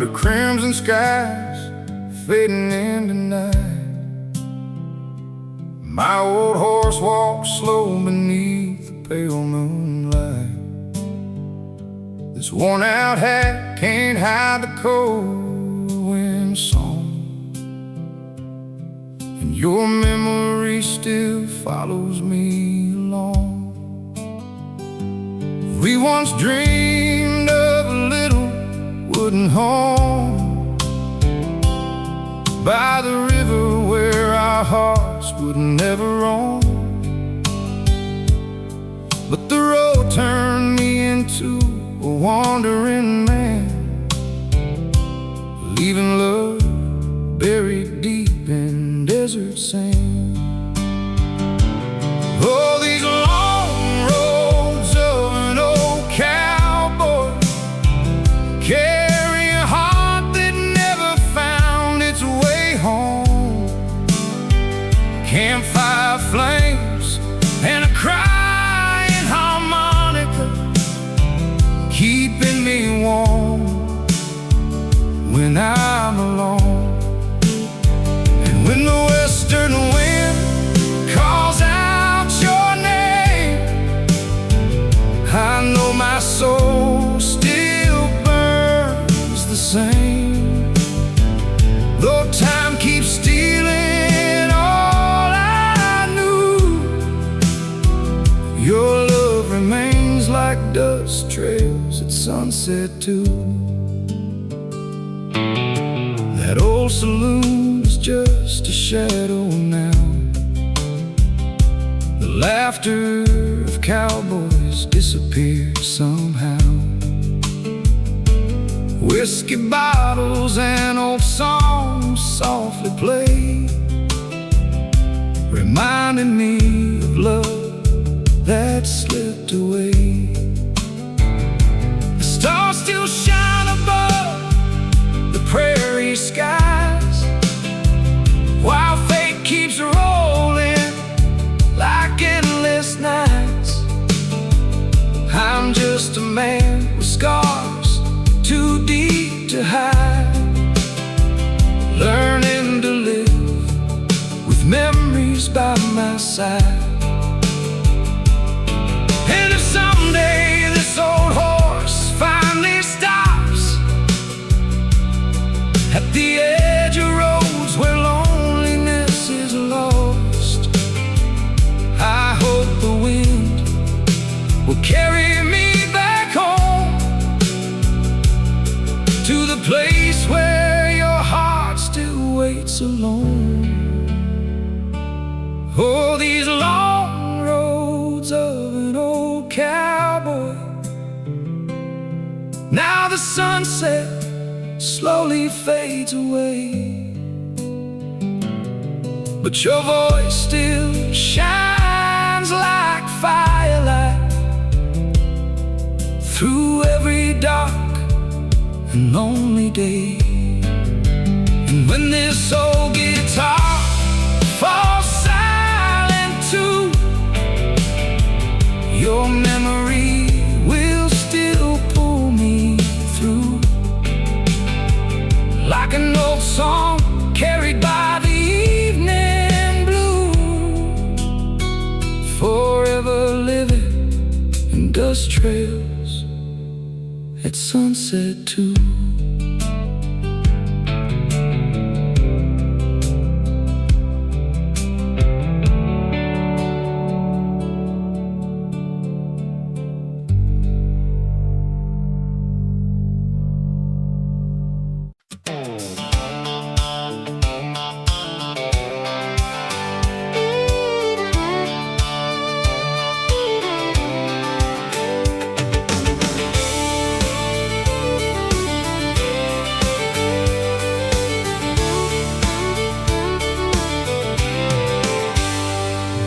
under crimson skies fading into night. My old horse walks slow beneath the pale moonlight. This worn-out hat can't hide the cold wind song, and your memory still follows me along. We once dreamed of a little wooden home by the river where our hearts would never roam. But the road turned me into a wandering man, leaving love buried deep in desert sand. Oh, these long roads of an old cowboy carry a heart that never found its way home. Campfire flames and a crying harmonica keeping me warm when I'm alone. And when the western wind calls out your name, I know my soul still burns the same. Though time keeps stealing all I knew, your love remains like dust trails at sunset too. That old saloon is just a shadow now. The laughter of cowboys disappeared somehow. Whiskey bottles and old songs softly play, reminding me of love that slipped away. The stars still shine above the prairie skies, while fate keeps rolling like endless nights. I'm just a man with scars too deep to hide, learning to live with memories by my side. And if someday this old horse finally stops at the edge of roads where loneliness is lost, I hope the wind will carry me back home, to the place where your heart still waits alone. Oh, these long roads of an old cowboy. Now the sunset slowly fades away, but your voice still shines like firelight through every dark and lonely day. And when this old guitar falls silent too, your memory will still pull me through, like an old song carried by the evening blue, forever living in dust trails at sunset too.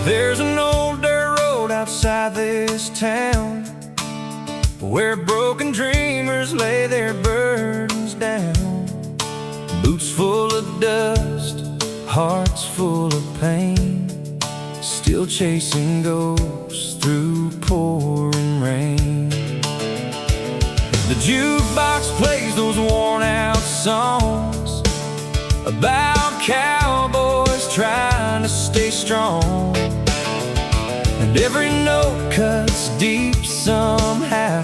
There's an old dirt road outside this town, where broken dreamers lay their burdens down. Boots full of dust, hearts full of pain, still chasing ghosts through pouring rain. The jukebox plays those worn out about cowboys trying to stay strong, and every note cuts deep somehow,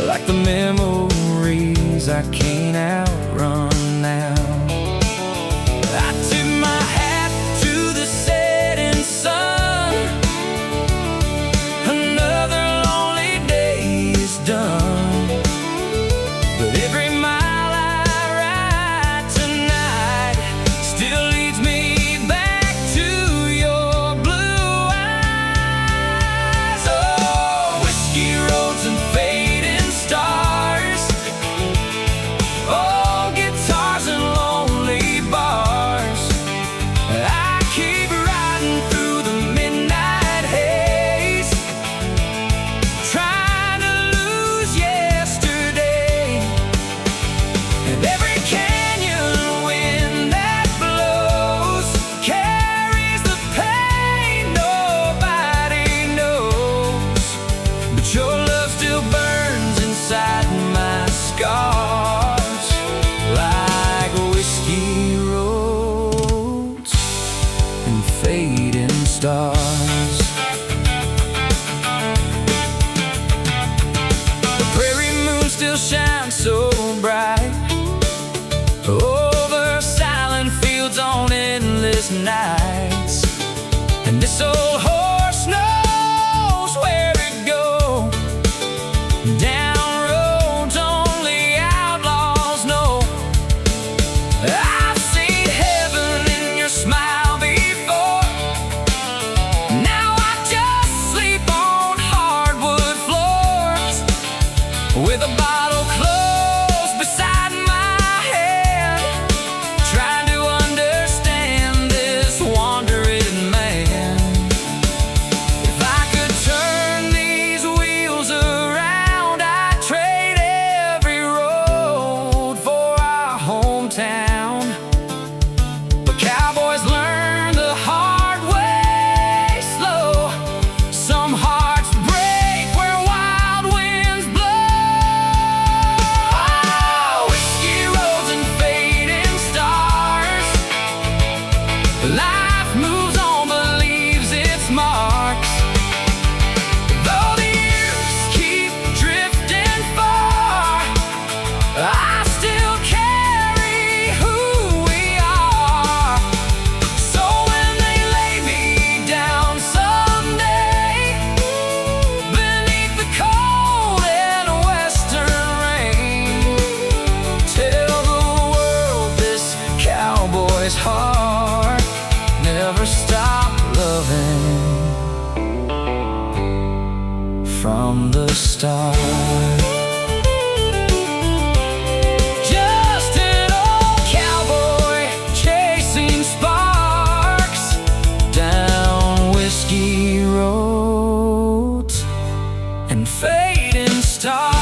like the memories I can't outrun now. I tip my hat to the setting sun. Another lonely day is done, but every mile I ride tonight still leads me back to your blue eyes. Oh, whiskey roads and fading stars, oh, guitars and lonely bars. I keep riding through the midnight haze, trying to lose yesterday. And every canyon wind that blows carries the pain nobody knows. But your love still burns inside my scars, like whiskey roads and fading stars. The prairie moon still shines so bright over silent fields on endless nights, and this old horse knows where to go, down roads only outlaws know. I've seen heaven in your smile before. Now I just sleep on hardwood floors, with a bottle closed beside my head, trying to understand this wandering man. If I could turn these wheels around, I'd trade every road for our hometown. But cowboys learn the hard way slow. Some hearts break where wild winds blow. Oh, whiskey roads and fading stars. Life moves on but leaves its marks. Though the years keep drifting far, I still carry who we are. So when they lay me down someday beneath the cold and western rain, tell the world this cowboy's heart never stopped loving from the start. Just an old cowboy chasing sparks down whiskey roads and fading stars.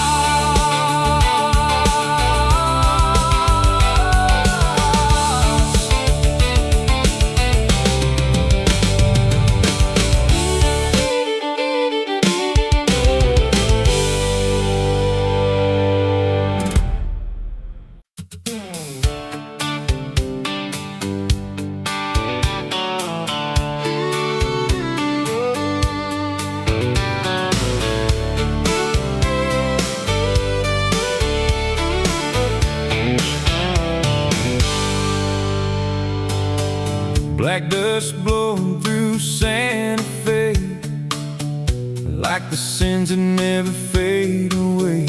Black dust blowing through Santa Fe, like the sins that never fade away.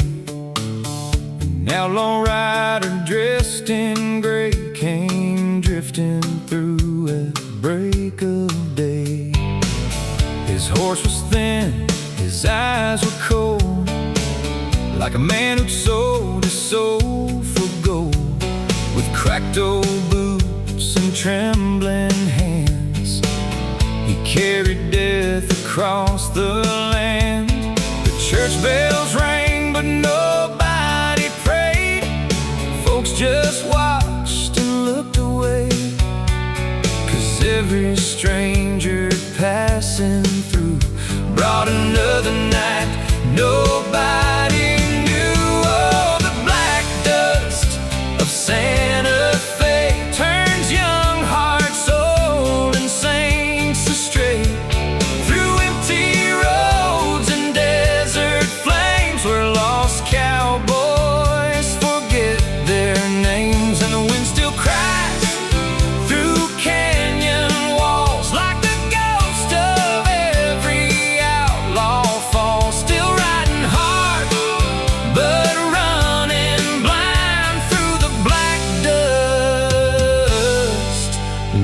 An outlaw rider dressed in gray came drifting through at break of day. His horse was thin, his eyes were cold, like a man who'd sold his soul for gold. With cracked old boots and trembling hands, he carried death across the land. The church bells rang, but nobody prayed. Folks just watched and looked away, 'cause every stranger passing through brought another night nobody knew. Oh, the black dust of Santa Fe turned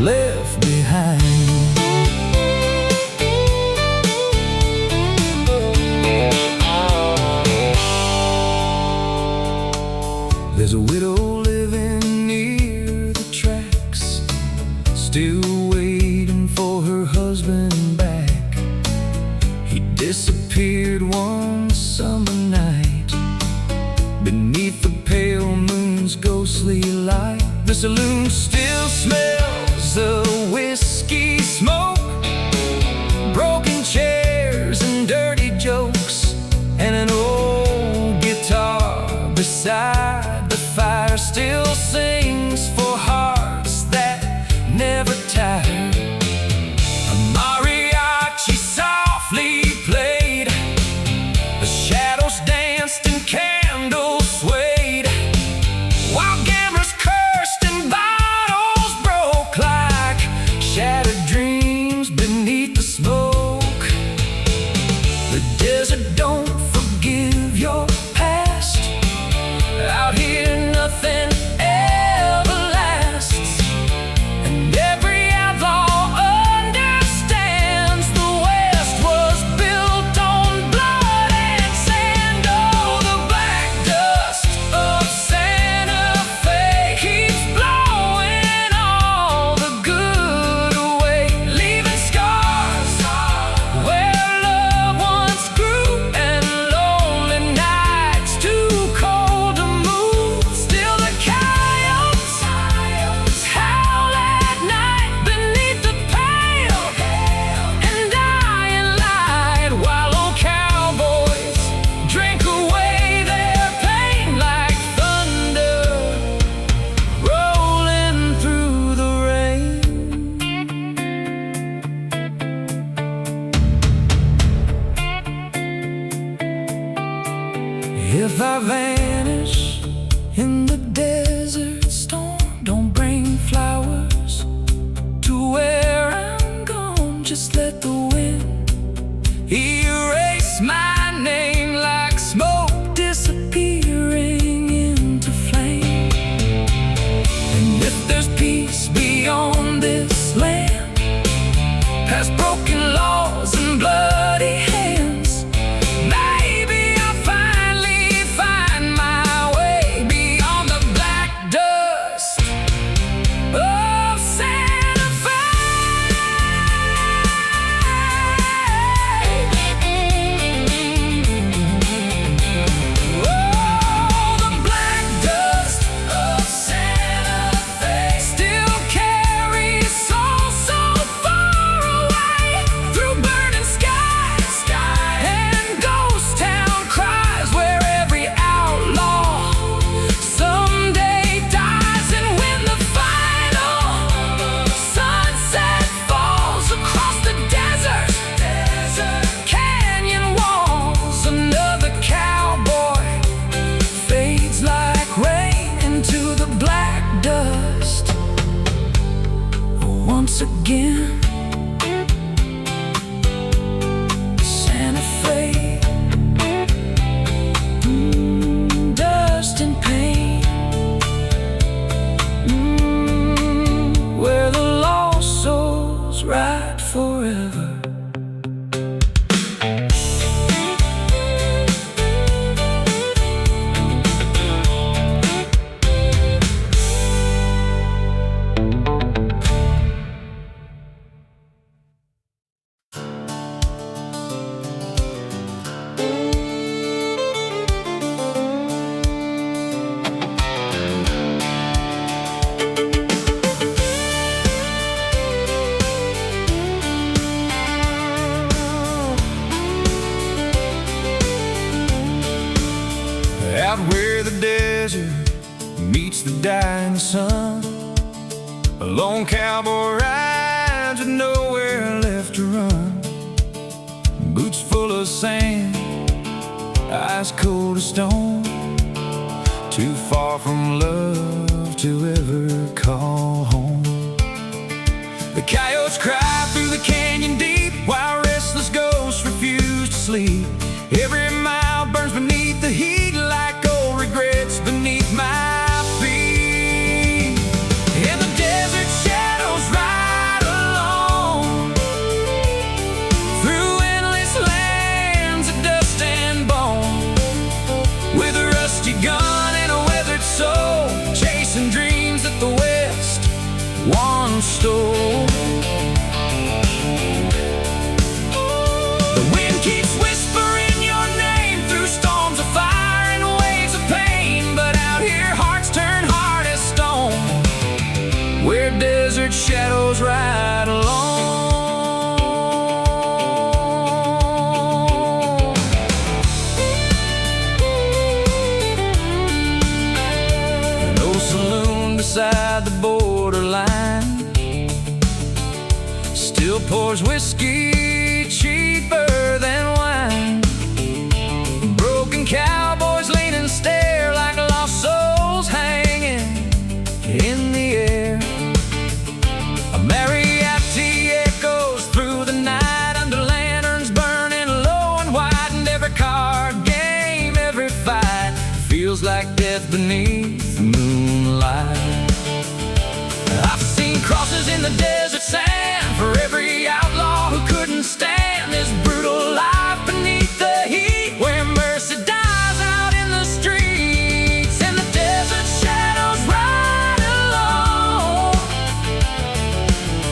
left behind. There's a widow living near the tracks, still waiting for her husband back. He disappeared one summer night beneath the pale moon's ghostly light. The saloon still smells of whiskey smoke, broken chairs and dirty jokes, and an old guitar beside the fire still sings for hearts that never tire. A mariachi softly played, the shadows danced and candles swayed, while gamblers cursed and bottles broke like shattered dreams beneath the smoke. The desert don't forgive your past. Out here nothing ever lasts, and every outlaw understands the West was built on blood and sand. Oh, the black dust of Santa Fe keeps blowing all the good away, leaving scars where loved ones grew, and lonely nights too cold to move. Still the coyotes howl at night beneath the pale and dying light, while old cowboys drink away their pain like thunder rolling through the rain. If I vanish in the desert storm, don't bring flowers to where I'm gone. Just let the wind erase my name like smoke disappearing into flame. And if there's peace beyond this land, past broken laws and bloody hands, maybe I'll finally find my way beyond the black dust of Santa Fe. Oh, the black dust of Santa Fe still carries souls so far away, through burning skies and ghost town cries, where every outlaw someday dies. And when the final sunset falls across the desert canyon walls, another cowboy fades like rain into the black dust once again. Santa Fe, dust and pain, where the lost souls ride forever. Out where the desert meets the dying sun, a lone cowboy rides with nowhere left to run. Boots full of sand, eyes cold as stone, too far from love to ever call home. The coyotes cry through the canyon deep, while restless ghosts refuse to sleep. Every mile burns beneath the heat like old regrets beneath my feet. And the desert shadows rise one stole. The wind keeps whispering your name through storms of fire and waves of pain, but out here hearts turn hard as stone, where desert shadows ride along. No saloon beside the borderline still pours whiskey cheaper than wine. Broken cowboys lean and stare like lost souls hanging in the air. A mariachi echoes through the night under lanterns burning low and wide, and every card game, every fight feels like death beneath the moonlight. I've seen crosses in the desert sand for every outlaw who couldn't stand this brutal life beneath the heat, where mercy dies out in the streets and the desert shadows ride alone,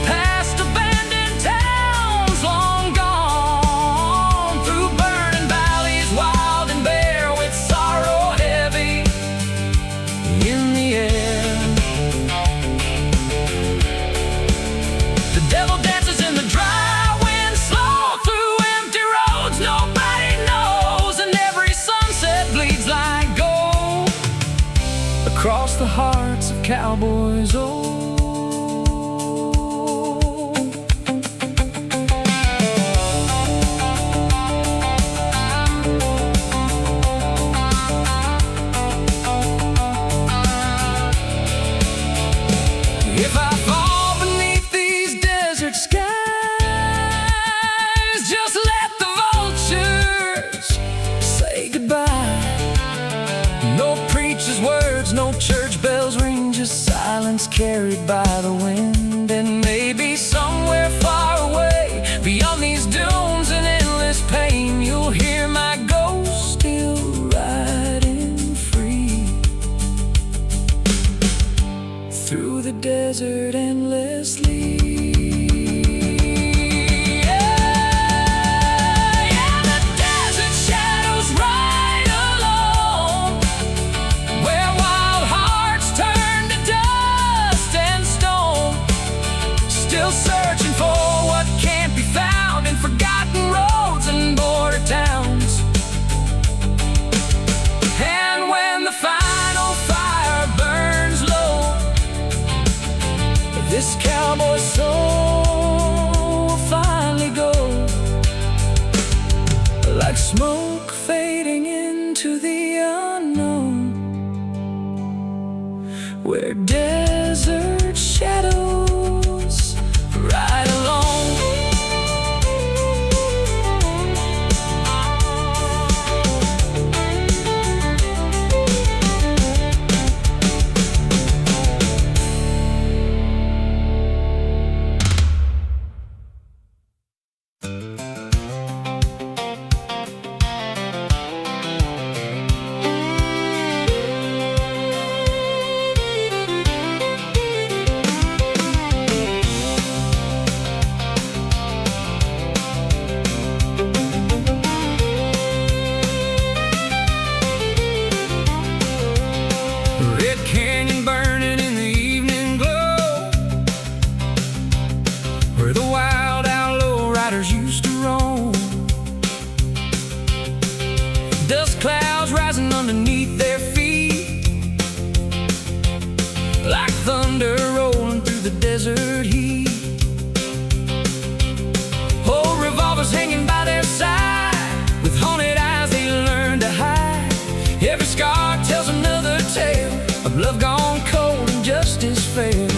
past abandoned towns long gone, through burning valleys wild and bare, with sorrow heavy in the air. The devil dances in the dry wind, slow through empty roads nobody knows, and every sunset bleeds like gold across the hearts of cowboys old. If I fall beneath these desert skies, just let the vultures say goodbye. No preacher's words, no church bells ring, just silence carried by the wind. And maybe somewhere far away, beyond these dunes and endless pain, you'll hear my ghost still riding free through the desert endlessly. Yeah, the desert shadows ride alone, where wild hearts turn to dust and stone, still searching for what can't be found in forgotten roads and border towns. And when the final fire burns low, this cowboy's soul will finally go, like smoke fading into the unknown, where desert shadows ride along. Red Canyon burning in the evening glow, where the wild outlaw riders used to roam. Dust clouds rising underneath their feet, like thunder rolling through the desert heat. Old revolvers hanging by their side, with haunted eyes they learn to hide. Every scar tells another tale of love gone cold and justice failed.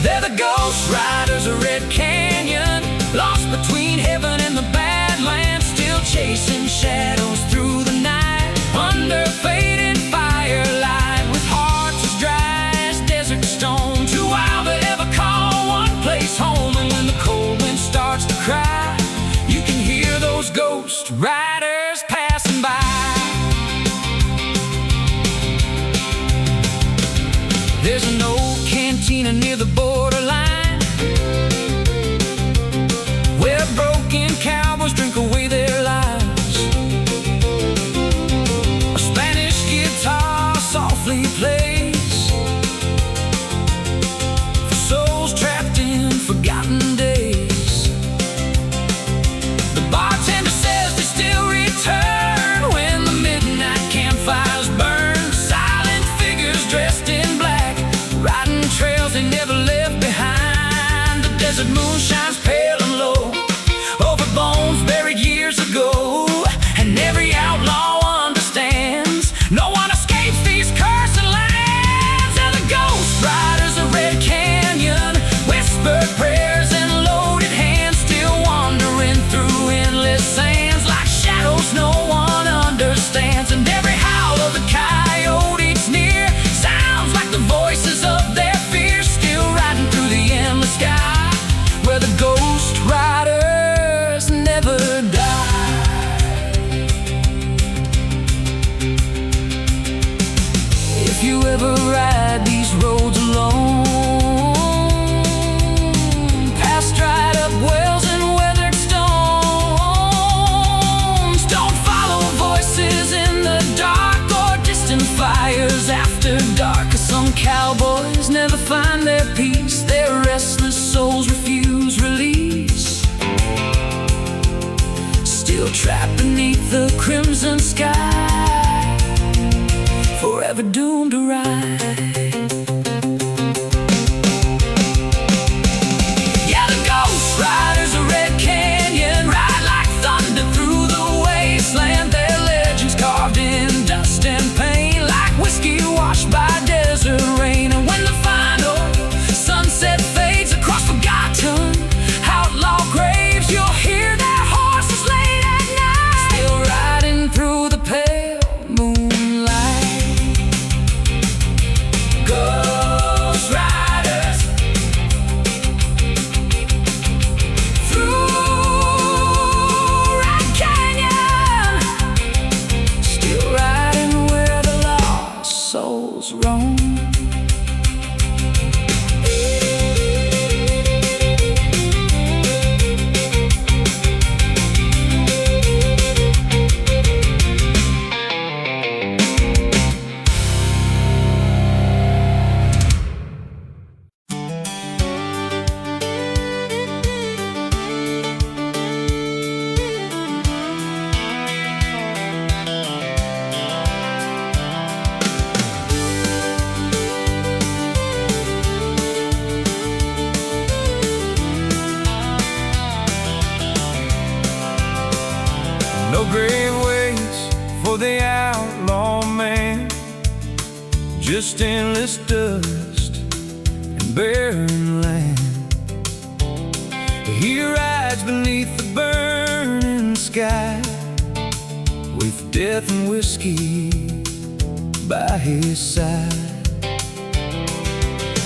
They're the ghost riders of Red Canyon, lost between heaven and the badlands, still chasing shadows through the night, under fading firelight, with hearts as dry as desert stone, too wild to ever call one place home. And when the cold wind starts to cry, you can hear those ghost riders passing by. There's an old cantina near the borderline, grave waits for the outlaw man, just endless dust and barren land. He rides beneath the burning sky, with death and whiskey by his side.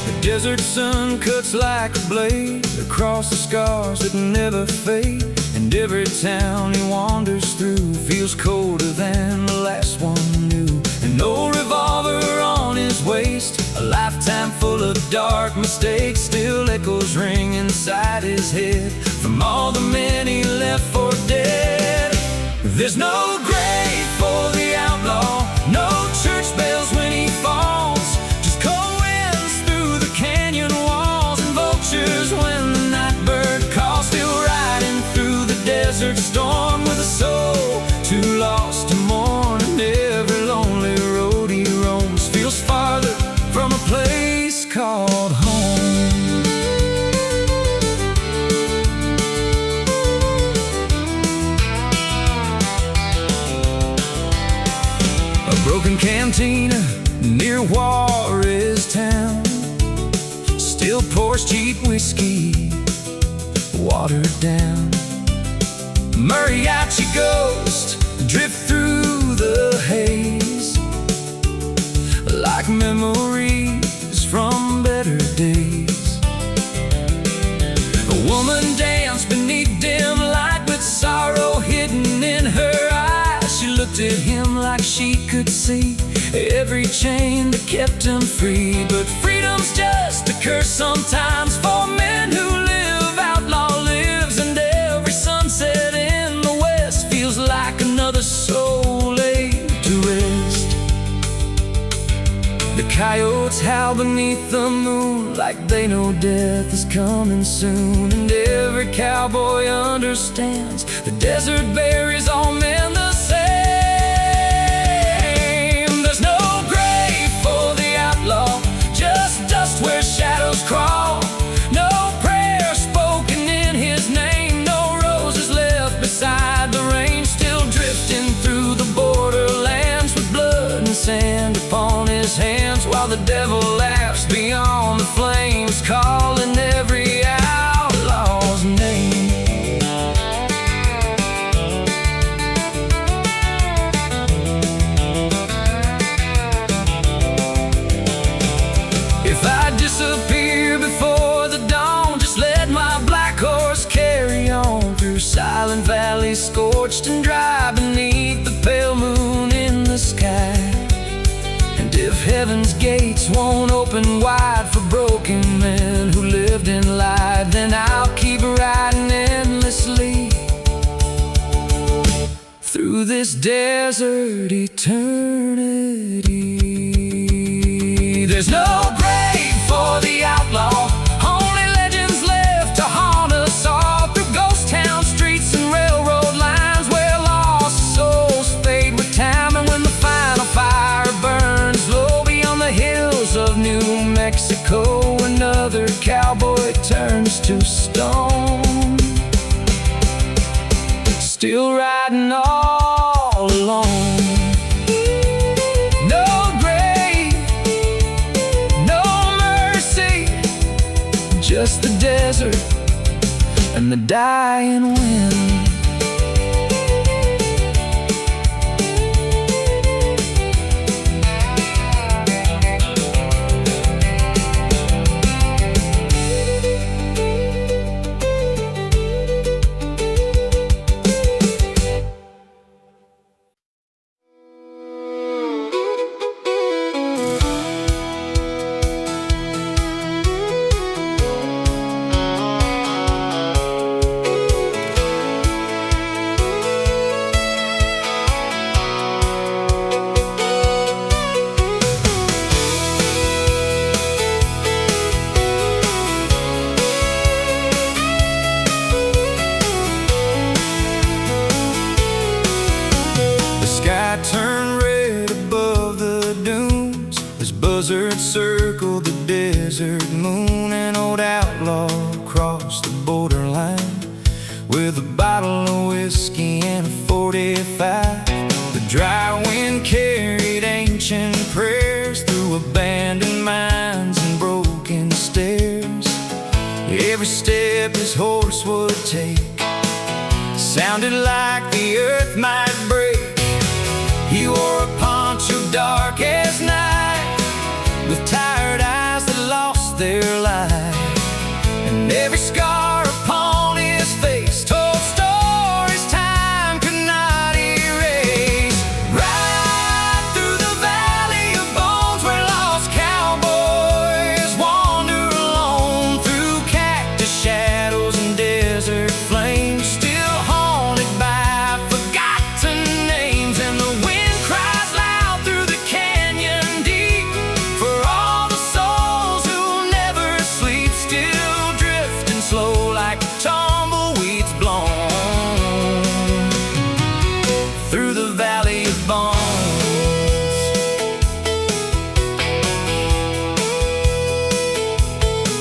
The desert sun cuts like a blade across the scars that never fade, and every town he wanders through feels colder than the last one knew. An old revolver on his waist, a lifetime full of dark mistakes, still echoes ring inside his head from all the men he left for dead. There's no grave for the outlaw, no church bells when he falls, just cold winds through the canyon walls, and vultures when the night bird calls. Still riding through the desert storm with a soul too lost to mourn, and every lonely road he roams feels farther from a place called home. A broken cantina near Juarez town still pours cheap whiskey, watered down. Mariachi ghosts drift through the haze, like memories from better days. A woman danced beneath dim light with sorrow hidden in her eyes. She looked at him like she could see every chain that kept him free. But freedom's just a curse sometimes for men who live. Outlaw lives, and every sunset in the west feels like another soul laid to rest. The coyotes howl beneath the moon like they know death is coming soon, and every cowboy understands the desert buries all men the same. There's no grave for the outlaw, just dust where shadows crawl. No prayer spoken in his name, no roses left beside the rain. Still drifting through the borderlands with blood and sand upon his hands, while the devil laughs beyond the flames, calling every outlaw's name. If I disappear before the dawn, just let my black horse carry on through silent valleys, scorched and dry beneath the pale moon in the sky. And if heaven's gates won't open wide for broken men who lived and lied, then I'll keep riding endlessly through this desert eternity. There's no grave for the outlaw, only legends left to haunt us all, through ghost town streets and railroad lines where lost souls fade with time. And when the final fire burns low beyond the hills of New Mexico, another cowboy turns to stone, still riding all alone. No grave, no mercy, just the desert and the dying wind. Buzzards circle the desert moon. An old outlaw crossed the borderline with a bottle of whiskey and a 45 every step his horse would take sounded like the earth might break. He wore a poncho dark as night, with tired eyes that lost their light, and every scar upon his face told stories time could not erase. Right through the valley of bones where lost cowboys wander alone, through cactus shadows and desert flames, still haunted by forgotten names. And the wind cries loud through the canyon deep for all the souls who never sleep, still drifting slow like tumbleweeds blown through the valley of bones.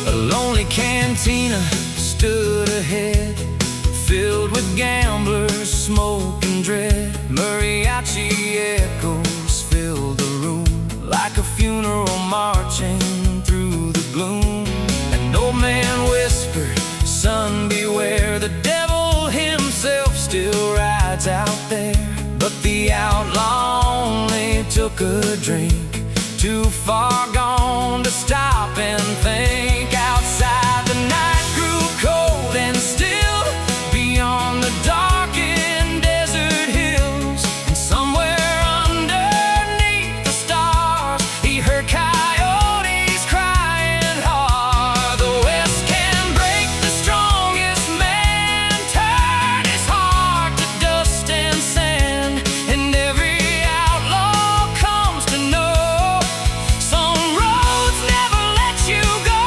A lonely cantina stood ahead, filled with gamblers, smoke and dread. Mariachi echoes filled the room like a funeral marching through the gloom. An old man whispered, "Son, beware, the devil himself still rides out there." But the outlaw only took a drink, too far gone to stop and think. Outside the night grew cold and still, beyond the darkened desert hills, and somewhere underneath the stars he heard coyotes crying hard. The West can break the strongest man, turn his heart to dust and sand, and every outlaw comes to know some roads never let you go.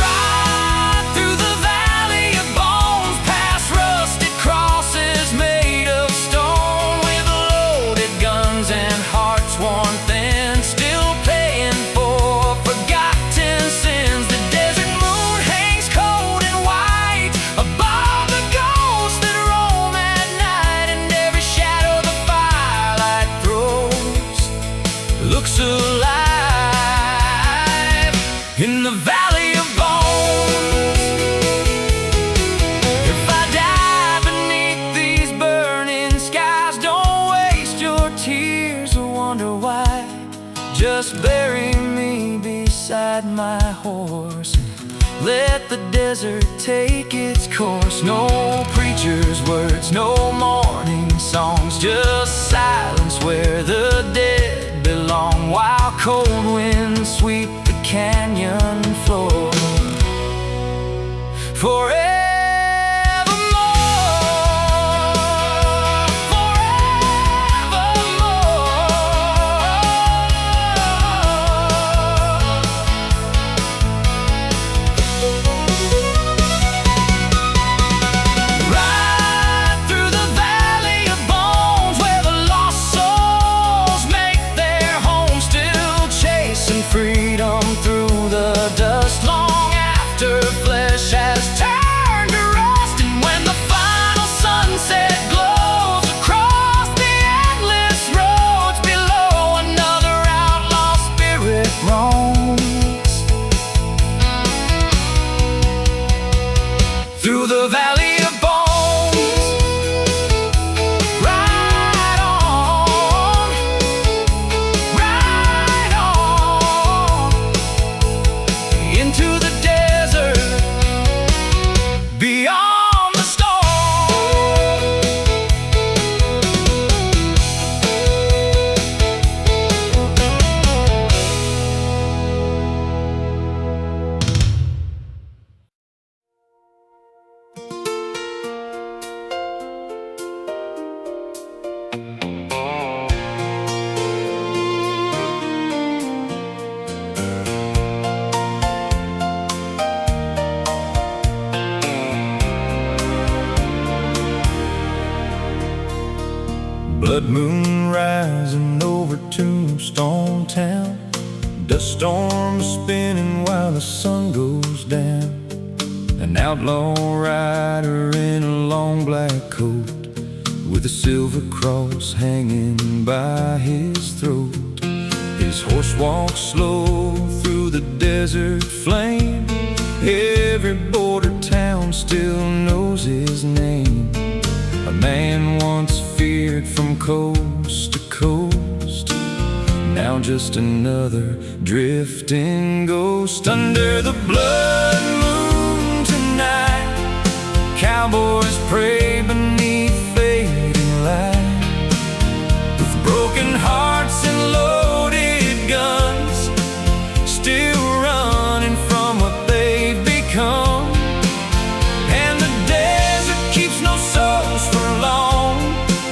Right through the valley of bones, past rusted crosses made of stone, with loaded guns and hearts worn thin, still paying for forgotten sins. The desert moon hangs cold and white above the ghosts that roam at night, and every shadow the firelight throws looks alive in the valley of bones. If I die beneath these burning skies, don't waste your tears or wonder why. Just bury me beside my horse, let the desert take its course. No preacher's words, no mourning songs, just silence where the dead belong, while cold winds sweep the canyon floor. Forevermore, right through the valley of bones, where the lost souls make their home, still chasing freedom through the dust, long after flesh has turned to rust. And when the final sunset glows across the endless roads below, another outlaw spirit roams through the valley of bones. Right on, right on, into the desert, beyond the storm. Blood moon rising over Tombstone Town, dust storms spinning while the sun goes down. An outlaw rider in a long black coat, with a silver cross hanging by his throat. His horse walks slow through the desert flame, Every border town still knows his name. A man once feared from coast to coast, now just another drifting ghost. Under the blood moon tonight, cowboys pray beneath fading light. With broken hearts and loaded guns, still running from what they've become. And the desert keeps no souls for long.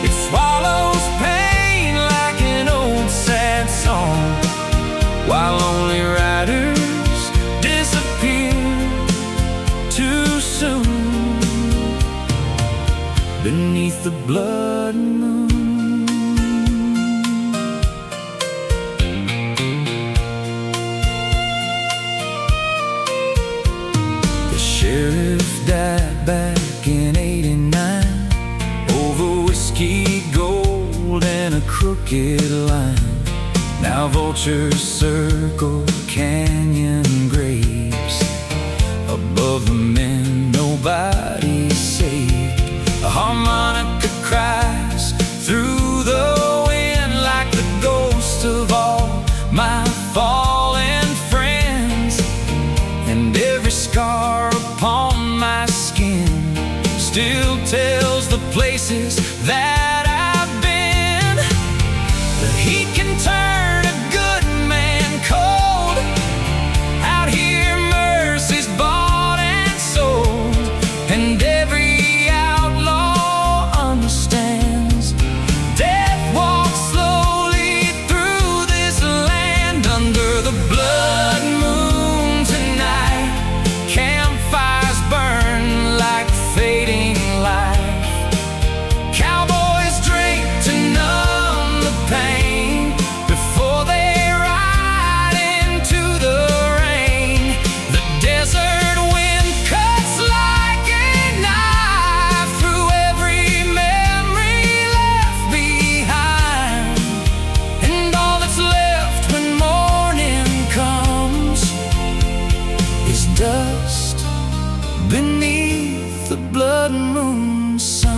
It swallows pain like an old sad song, while lonely riders disappear too soon beneath the blood moon. The sheriff died back in '89 over whiskey, gold, and a crooked line. Now vultures circle canyon graves. Above the men, nobody's safe. A harmonica cries through the wind like the ghost of all my fallen friends. And every scar upon my skin still tells the places that I've been. The heat can turn a good man cold. Out here mercy's bought and sold, and every outlaw understands death walks slowly through this land. Under the blood moon tonight, campfires burn like fading light. Cowboys drink to numb the pain before they ride into the rain. The desert wind cuts like a knife through every memory left behind. And all that's left when morning comes is dust beneath the blood moon sun.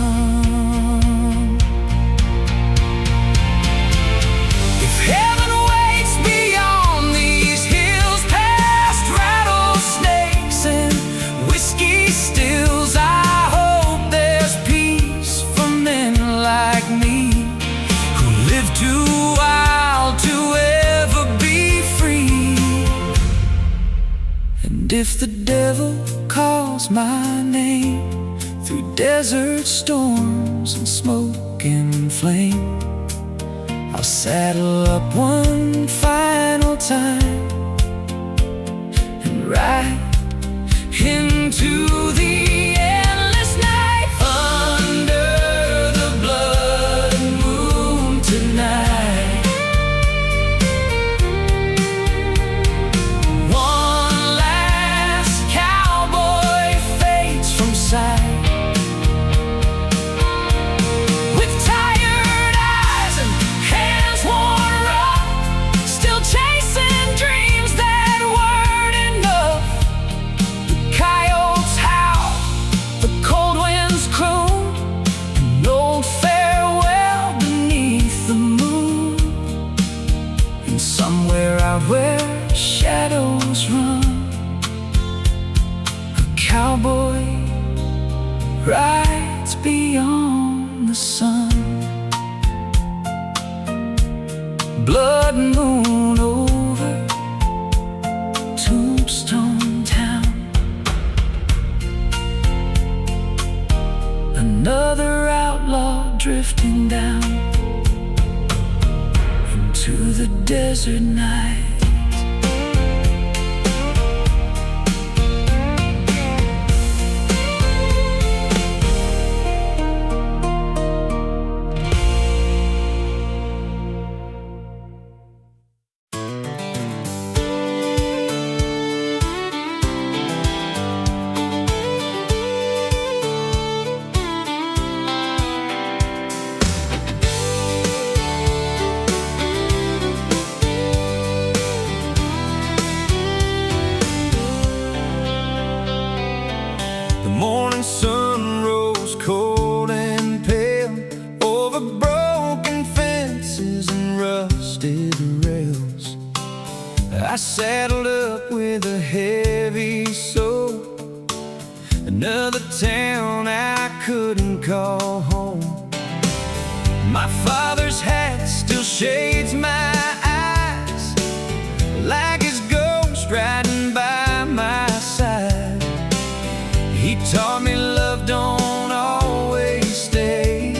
If heaven waits beyond these hills, past rattlesnakes and whiskey stills, I hope there's peace for men like me who live too wild to ever be free. And if the devil calls my name through desert storms and smoke and flame, I'll saddle up one final time and ride into the endless night. Under the blood moon tonight, one last cowboy fades from sight. With tired eyes and hands worn rough, still chasing dreams that weren't enough. The coyotes howl, the cold winds croon, an old farewell beneath the moon. And somewhere out where shadows run, a cowboy rides beyond the sun. Blood moon over Tombstone town, another outlaw drifting down into the desert night. morning sun rose cold and pale over broken fences and rusted rails. I saddled up with a heavy soul, another town I couldn't call home. My father's hat still shades my eyes, like his ghost riding by my side. He taught me love don't always stay.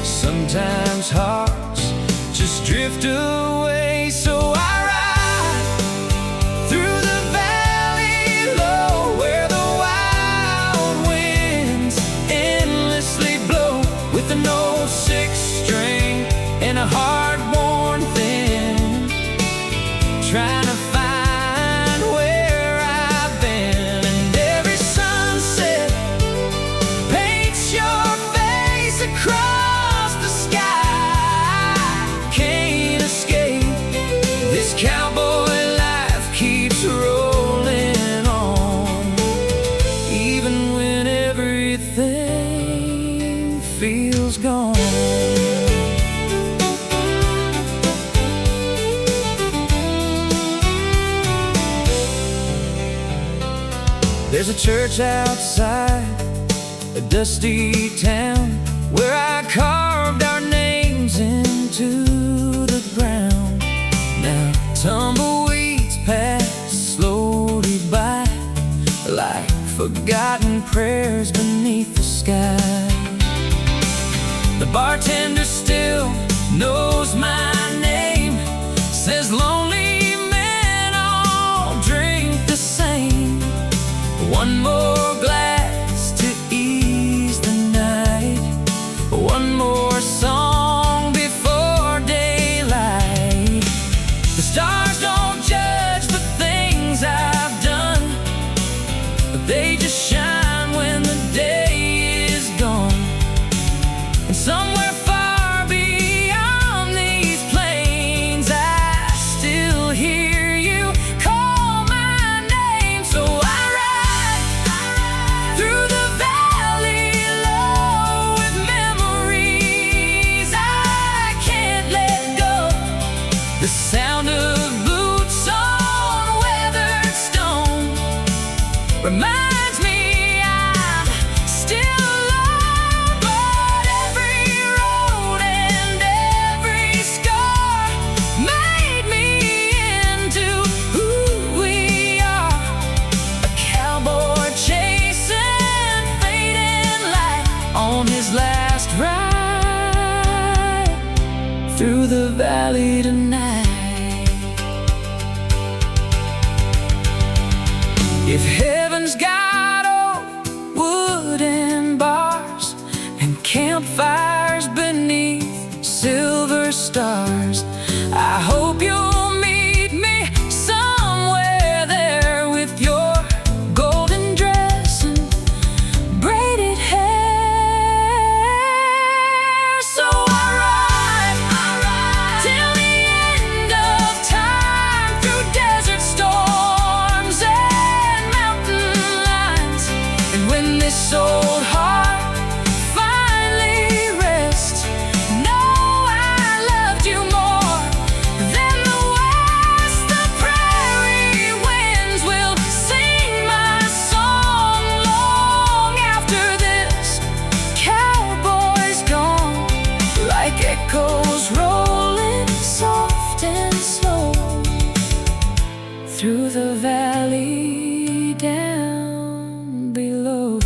Sometimes hearts just drift away. So I ride through the valley low, where the wild winds endlessly blow, with an old six-string and a heart worn thin, trying to find where I've been. And every sunset paints your face across the sky. Can't escape this cowboy life, keeps rolling on, even when everything feels gone. There's a church outside a dusty town, where I carved our names into the ground. Now tumbleweeds pass slowly by, like forgotten prayers beneath the sky. The bartender still knows my name, says lonely men all drink the same. One more glass to ease the night, one more song before daylight. The stars don't judge the things I've done, but they just shine when the day is gone. And somewhere far beyond these plains, I still hear you call my name. So I ride through the valley low with memories I can't let go. The sound of boots on weathered stone reminds me I'm still alive. But every road and every scar made me into who we are. A cowboy chasing fading light on his last ride through the valley tonight. If heaven's got old wooden bars and campfires beneath silver stars, I hope you'll meet me somewhere there, with your golden dress and braided hair. So I ride till the end of time, through desert storms and mountain lines. And when this old heart finally rests, know I loved you more than the west. The prairie winds will sing my song long after this cowboy's gone, like echoes rolling soft and slow through the valley down below.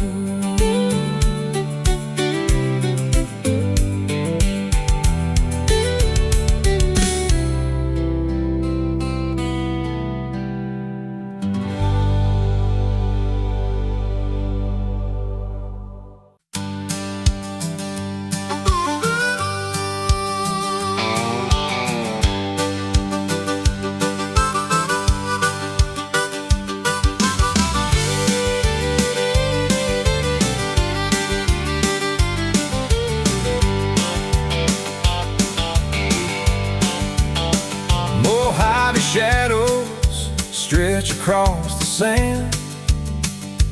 Shadows stretch across the sand,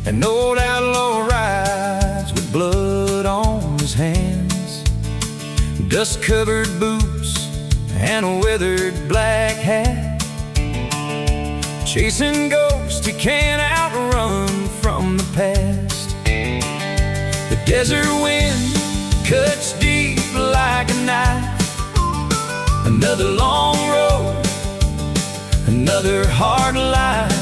an old outlaw ride blood on his hands, dust-covered boots and a weathered black hat. Chasing ghosts he can't outrun from the past. The desert wind cuts deep like a knife. Another long road, another hard life.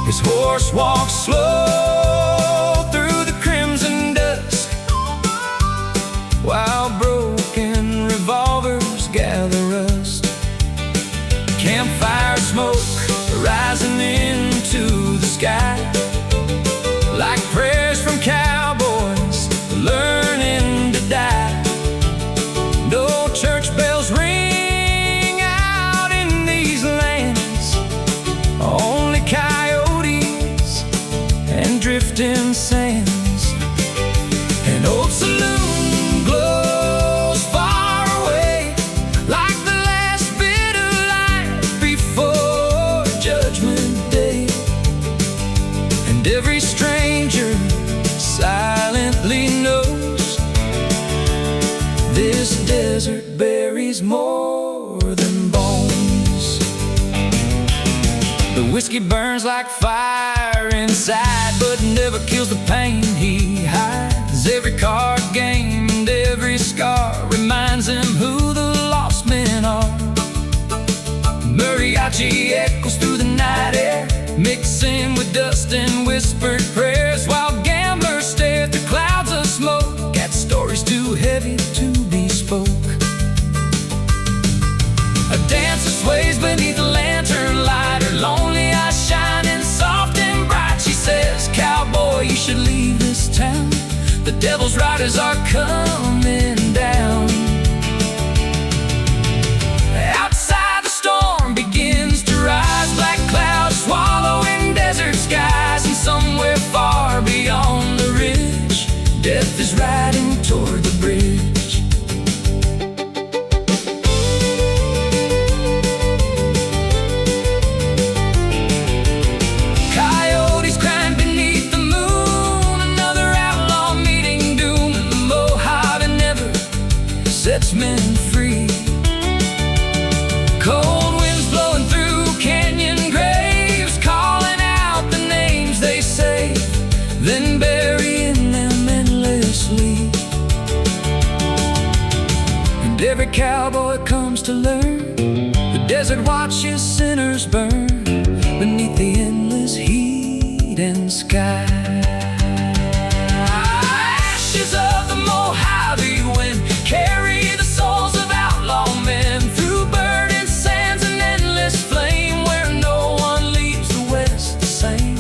His horse walks slow through the crimson dusk, while broken revolvers gather rust. Campfire smoke rising into the sky, like prayers from cowboys learning to die. No church bells ring out in these lands, only coyotes and drifting sands. An old saloon glows far away, like the last bit of light before Judgment Day. And every stranger silently knows this desert buries more than bones. The whiskey burns like fire inside, but never kills the pain he hides. Every card game and every scar reminds him who the lost men are. Mariachi echoes through the night air, mixing with dust and whispered prayers, while gamblers stare through clouds of smoke at stories too heavy to be spoke. A dancer sways beneath a lantern light, her lonely eyes shining soft and bright. She says, "Cowboy, you should leave this town. The devil's riders are coming down." Outside the storm begins to rise, black clouds swallowing desert skies. And somewhere far beyond the ridge, death is riding toward the bridge. Coyotes crying beneath the moon, another outlaw meeting doom. And the Mojave never sets men free. Cold winds blowing through canyon graves, calling out the names they say, then burying them endlessly. And every cowboy comes to learn, the desert watches sinners burn beneath the endless heat and sky. Ashes of the Mojave wind carry the souls of outlaw men through burning sands and endless flame, where no one leaves the West the same.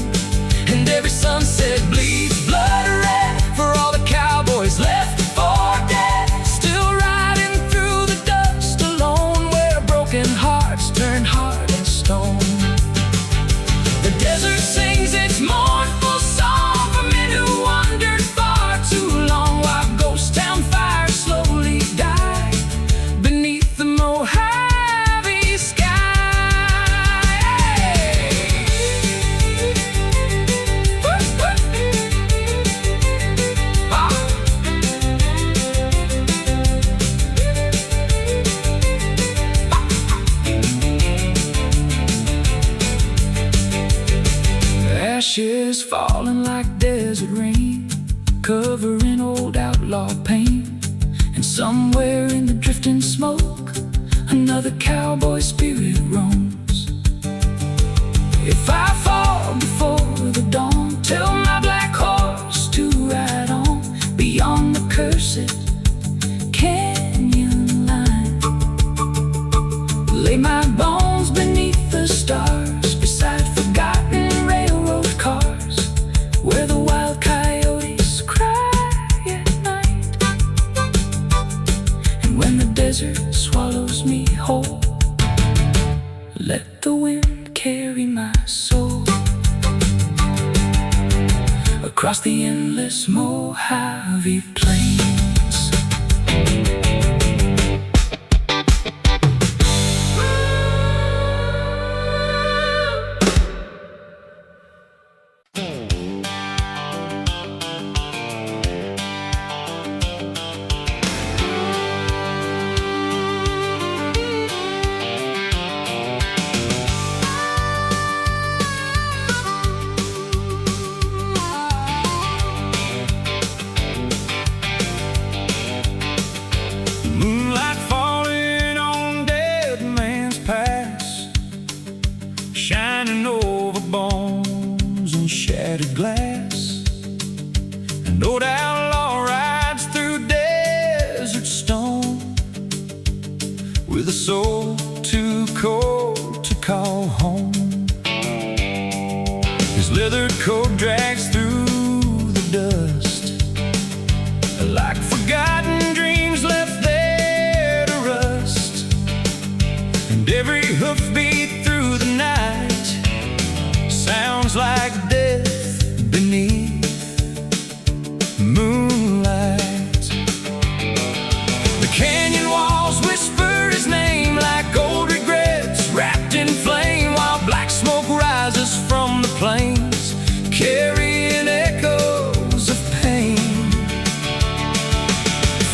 And every sunset bleeds blood red for all the cowboys left for dead, still riding through the dust alone, where broken hearts turn hard as stone. The desert sings its mournful song for men who wandered far too long, while ghost town fires slowly die beneath the Mojave sky. Ashes falling like desert rain, covering old outlaw pain. And somewhere in the drifting smoke, another cowboy spirit roams. If I fall before the dawn, tell my black horse to ride on beyond the cursed canyon line. Lay my bones beneath the stars, beside forgotten railroad cars, where the wild coyotes cry at night. And when the desert swallows me whole, let the wind carry my soul across the endless Mojave plains. desert glass. An old outlaw rides through desert stone with a soul too cold to call home. His leathered coat drags through the dust like forgotten dreams left there to rust. And every hoofbeat through the night sounds like death beneath moonlight. The canyon walls whisper his name like old regrets wrapped in flame, while black smoke rises from the plains, carrying echoes of pain.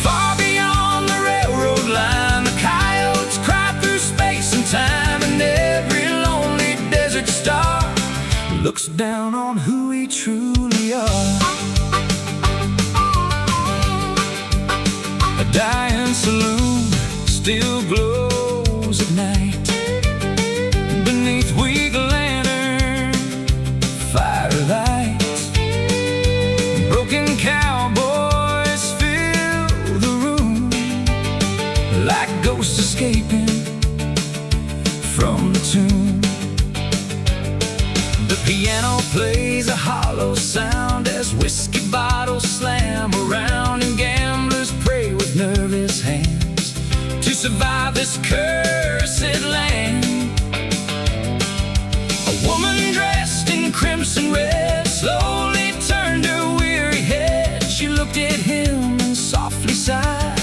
Far beyond the railroad line, the coyotes cry through space and time, and every lonely desert star looks down on who we truly are. A dying saloon still glows at night beneath weak lantern firelight. Broken cowboys fill the room like ghosts escaping from the tomb. The piano plays a hollow sound as whiskey bottles slam around, and gamblers pray with nervous hands to survive this cursed land. A woman dressed in crimson red slowly turned her weary head. She looked at him and softly sighed,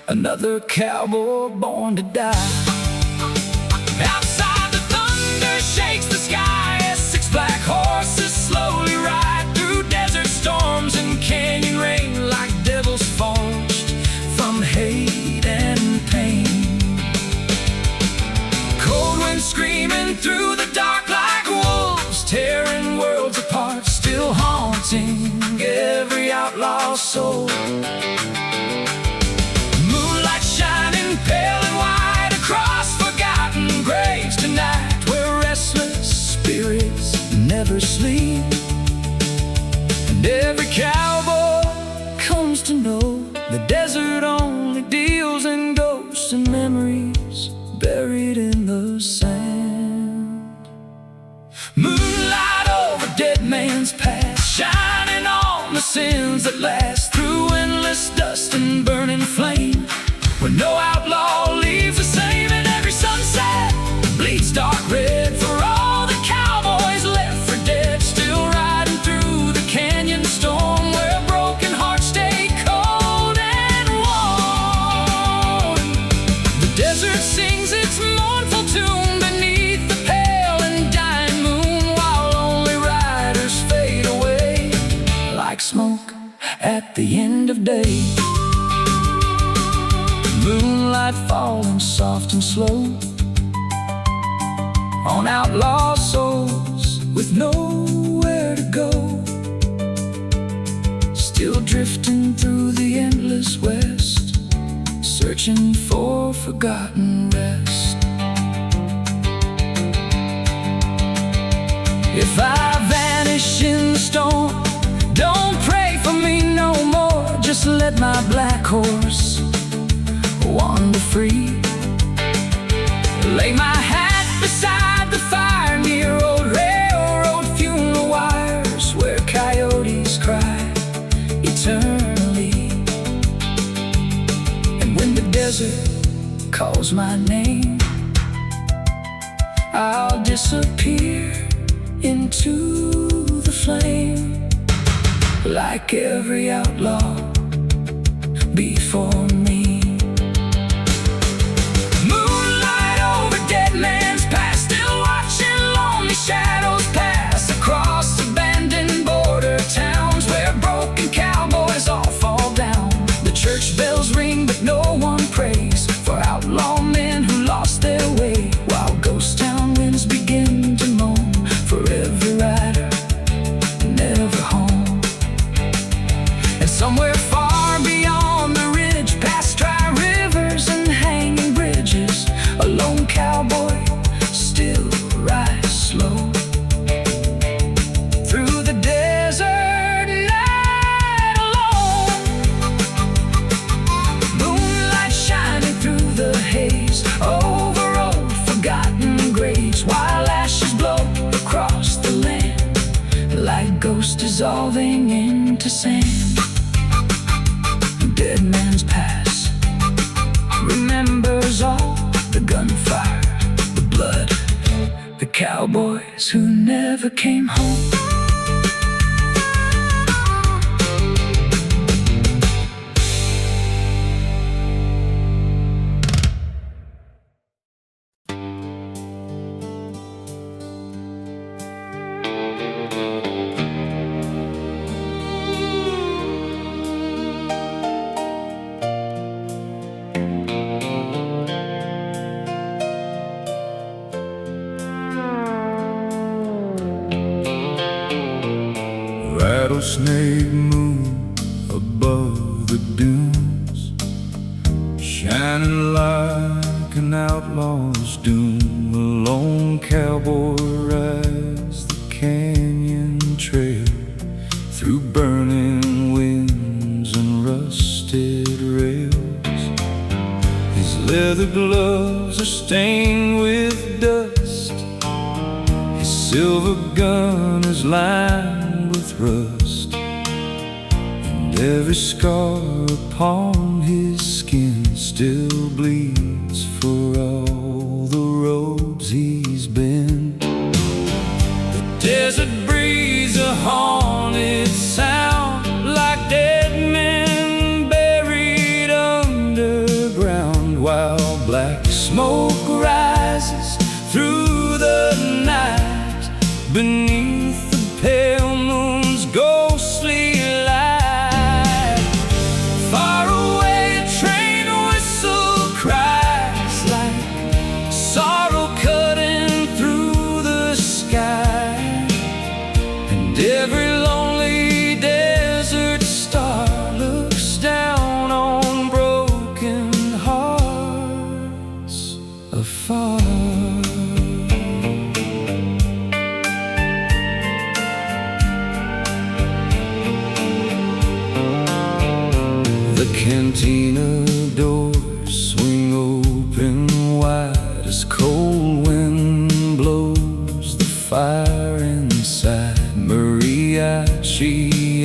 another cowboy born to die. Outside, the thunder shakes the sky as six black horses slowly ride through desert storms and canyon rain like devils forged from hate and pain. Cold wind screaming through the dark like wolves, tearing worlds apart, still haunting every outlaw soul. Moonlight shining pale and white across forgotten graves tonight, where restless spirits never sleep. And every cowboy comes to know the desert only deals in ghosts and memories buried in the sand. Moonlight over dead man's past, shining on the sins that last through endless dust and burning flame, where no outlaw leaves the same. And every sunset bleeds dark red for all the cowboys left for dead, still riding through the canyon storm, where broken hearts stay cold and warm. The desert sings its mournful tune beneath the pale and dying moon, while lonely riders fade away like smoke at the end of day. Moonlight falling soft and slow on outlaw souls with nowhere to go, still drifting through the endless west, searching for forgotten rest. If I vanish in the storm, don't pray for me no more, just let my black horse wander free. Lay my hat beside the fire near old railroad funeral wires, where coyotes cry eternally. And when the desert calls my name, I'll disappear into the flame, like every outlaw before me. Dead man's past, still watching lonely shadows pass across abandoned border towns, where broken cowboys all fall down. The church bells ring, but no one prays for outlaw men who lost their way, while ghost town winds begin to moan for every rider never home. And somewhere far beyond the ridge, past dissolving into sand. Dead man's past remembers all the gunfire, the blood, the cowboys who never came home. Rattlesnake moon above the dunes, shining like an outlaw's doom. A lone cowboy rides the canyon trail through burning winds and rusted rails. His leather gloves are stained with dust, his silver gun is lined with rust, and every scar upon his skin still bleeds for all the roads he's been. The desert breeze, a haunted sound, like dead men buried underground, while black smoke rises through the night beneath the pale moon's ghostly light. Far away a train whistle cries like sorrow cutting through the sky, and every lonely desert star looks down on broken hearts afar. The cantina doors swing open wide as cold wind blows the fire inside. Mariachi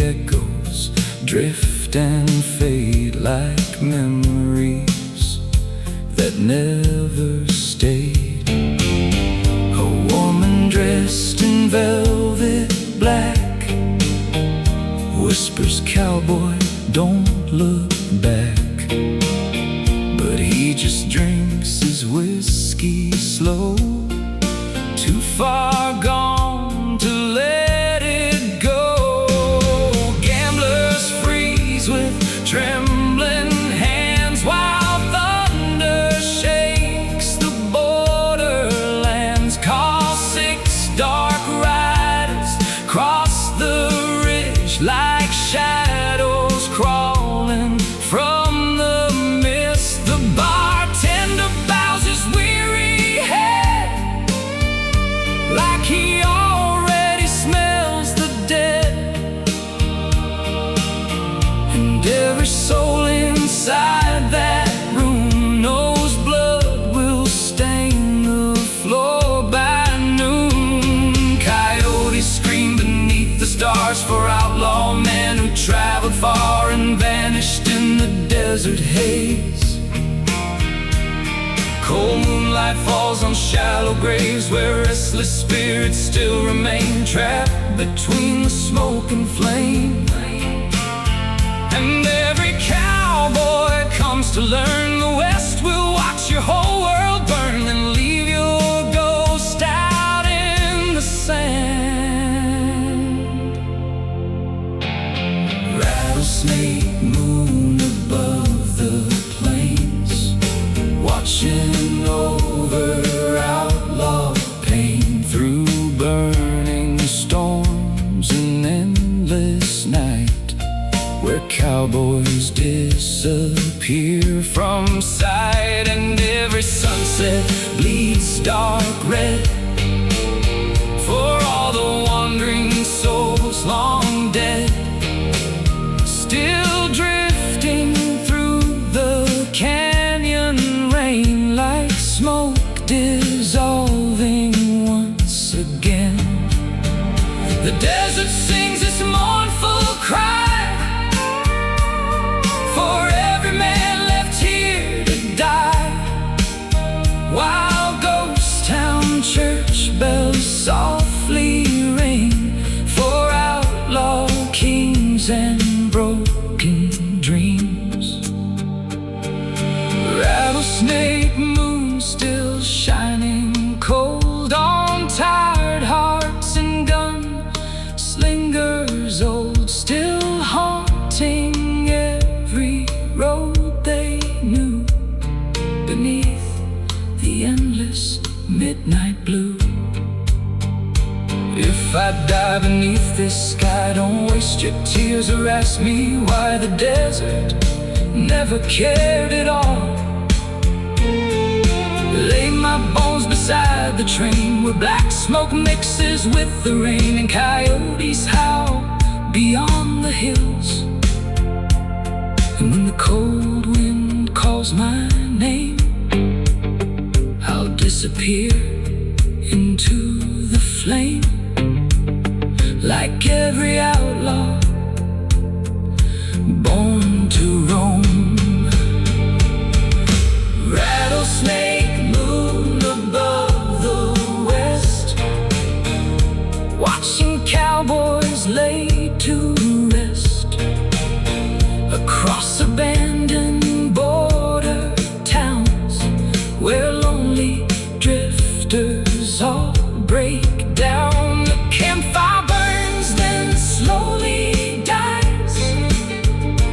echoes drift and fade like memories that never stayed. A woman dressed in velvet black whispers, "Cowboy, don't look back." But he just drinks his whiskey slow, too far gone to let it go. Gamblers freeze with trembling hands while thunder shakes the borderlands. Call 6 dark riders cross the ridge like shadows crawling from the mist. The bartender bows his weary head like he already smells the dead, and every soul inside that room knows blood will stain the floor by noon. Coyotes scream beneath the stars for outlaw men who traveled far and vanished in the desert haze. Cold moonlight falls on shallow graves where restless spirits still remain, trapped between the smoke and flame. And every cowboy comes to learn the West will watch your whole world burn and leave your ghost out in the sand. Rattlesnake moon above the plains, watching over outlaw pain through burning storms and endless night, where cowboys disappear from sight, and every sunset bleeds dark red for all the wandering souls long dead, still drifting through the canyon rain like smoke dissolving once again. The desert sings its tears and broken dreams. Rattlesnake moon still shining cold on tired hearts and gun slingers old, still haunting every road they knew beneath the endless midnight blue. If I die beneath this sky, don't waste your tears or ask me why the desert never cared at all. Lay my bones beside the train where black smoke mixes with the rain and coyotes howl beyond the hills. And when the cold wind calls my name, I'll disappear into the flame. Like every outlaw born to roam. Rattlesnake moon above the west, watching cowboys laid to rest across abandoned border towns where lonely drifters all break down. The campfire burns, then slowly dies,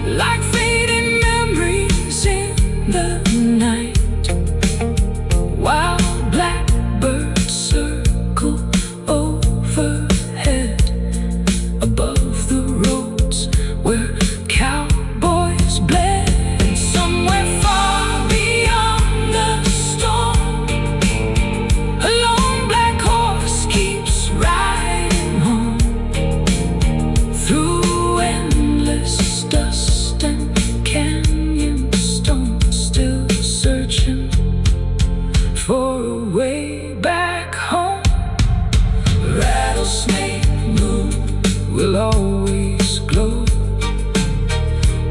like fading memories in the night, while blackbirds circle overhead above the roads where cowboys bled. And somewhere far beyond the storm, a lone black horse keeps riding home through endless dust and canyon stones, still searching for a way back home. Rattlesnake moon will always glow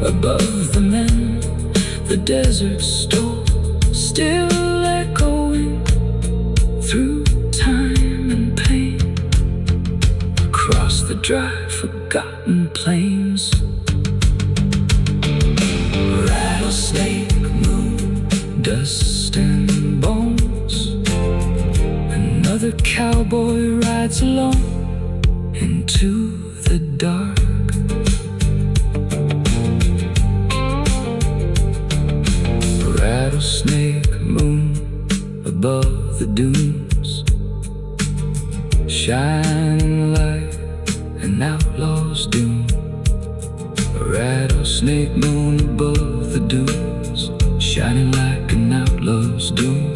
above the men the desert stole, still echoing through time and pain across the dry forgotten plains. Rattlesnake moon, dust and bones, another cowboy rides alone into the dark. Rattlesnake moon above the dunes, shining like an outlaw's doom. A rattlesnake moon above the dunes, shining like an outlaw's doom.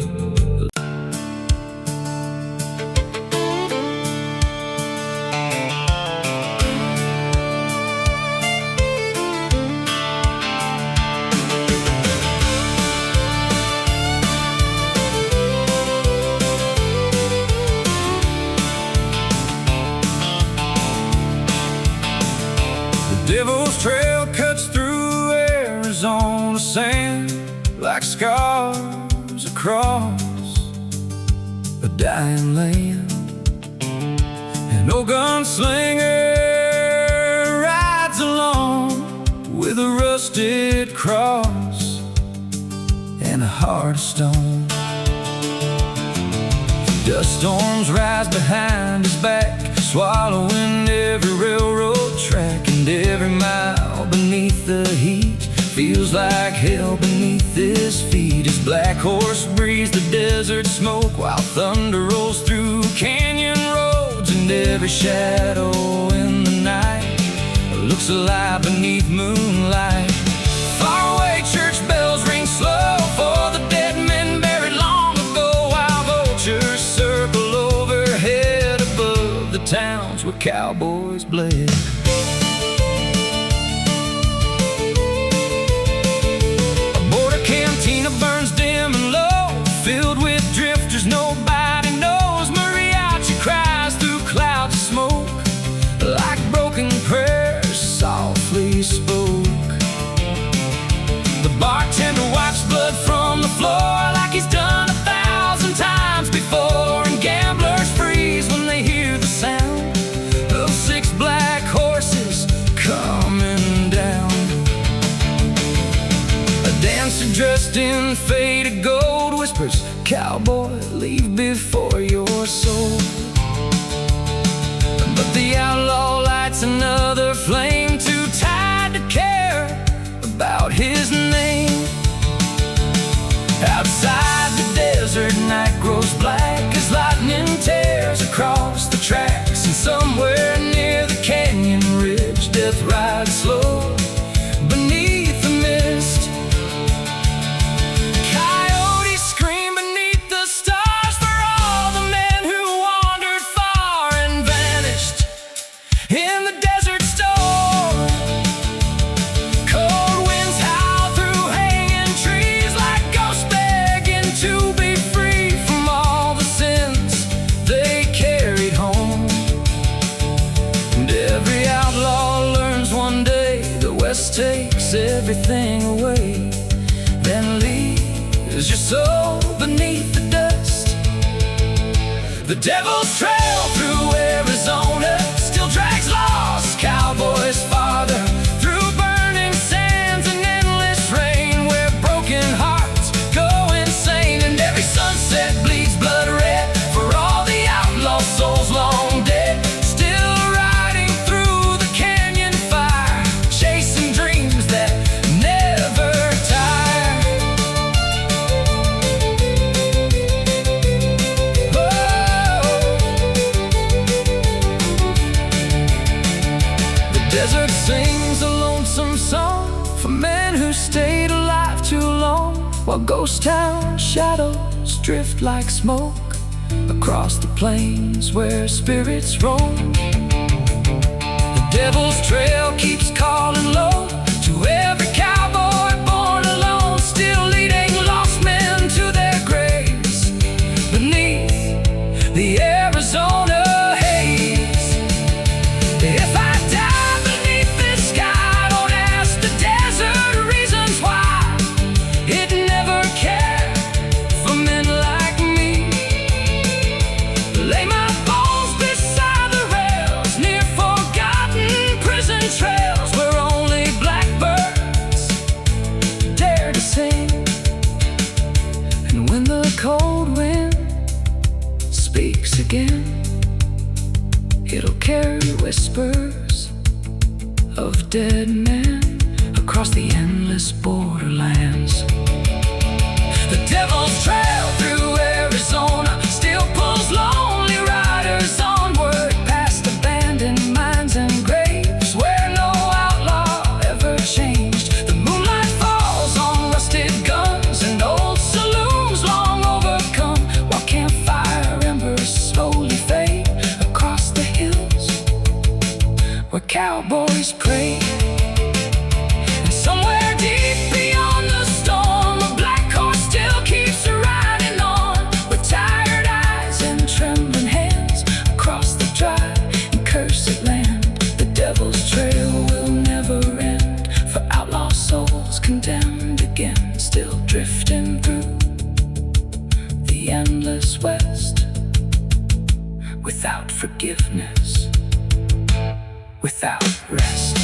Devil's Trail cuts through Arizona sand like scars across a dying land. An old gunslinger rides along with a rusted cross and a heart of stone. Dust storms rise behind his back, swallowing every railroad track, and every mile beneath the heat feels like hell beneath his feet. His black horse breathes the desert smoke while thunder rolls through canyon roads, and every shadow in the night looks alive beneath moonlight. Far away church bells ring slow for the dead men buried long ago, while vultures circle overhead above the towns where cowboys bled. A border cantina burns dim and low, filled with drifters nobody knows. Mariachi cries through clouds of smoke like broken prayers softly spoke. The bartender wipes blood from the floor like he's done 1,000 times before, and gamblers freeze when they hear the sound of 6 black horses dressed in faded gold, whispers, "Cowboy, leave before your soul." But the outlaw lights another flame, too tired to care about his name. Outside the desert, night grows black as lightning tears across the tracks. And somewhere near the canyon ridge, death rides slow beneath the mist. Coyotes scream beneath the stars for all the men who wandered far and vanished in the desert storm. Cold winds howl through hanging trees like ghosts begging to be free from all the sins they carried home. And every outlaw learns one day the West takes everything away, then leaves your soul beneath the dust. The devil's trail through Arizona still drags lost cowboys farther, through burning sands and endless rain, where broken hearts go insane. And every sunset bleeds blood red for all the outlaw souls long dead, still riding through the canyon fire, chasing dreams that never tire. The desert sings a lonesome song for men who stayed alive too long, while ghost town shadows drift like smoke across the plains where spirits roam. The devil's trail keeps calling low to every cowboy born alone, still leading lost men to their graves beneath the Arizona haze. If I die beneath this sky, don't ask the desert reasons why. It never cared for men like me. Lay my bones beside the rails near forgotten prison trails, where only blackbirds dare to sing. And when the cold wind speaks again, it'll carry whispers of dead men across the endless borderlands. The devil's trail through Arizona still pulls lonely riders onward, past abandoned mines and graves where no outlaw ever changed. The moonlight falls on rusted guns and old saloons long overcome, while campfire embers slowly fade across the hills where cowboys pray. And somewhere deep beyond the storm, a black horse still keeps riding on, with tired eyes and trembling hands across the dry and cursed land. The devil's trail will never end for outlaw souls condemned again, still drifting through the endless West, without forgiveness, without rest.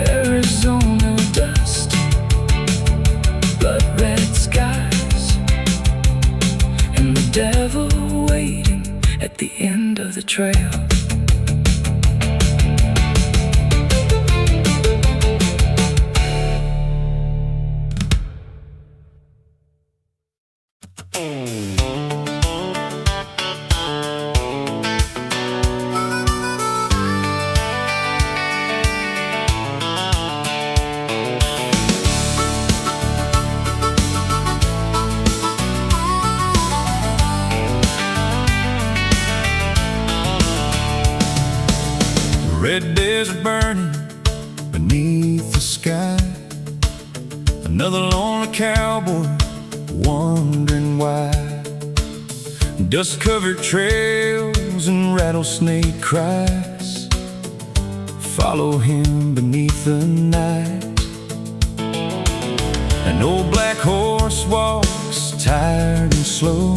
Arizona dust, blood red skies, and the devil waiting at the end of the trail. Red desert burning beneath the sky. Another lonely cowboy wondering why. Dust-covered trails and rattlesnake cries follow him beneath the night. An old black horse walks tired and slow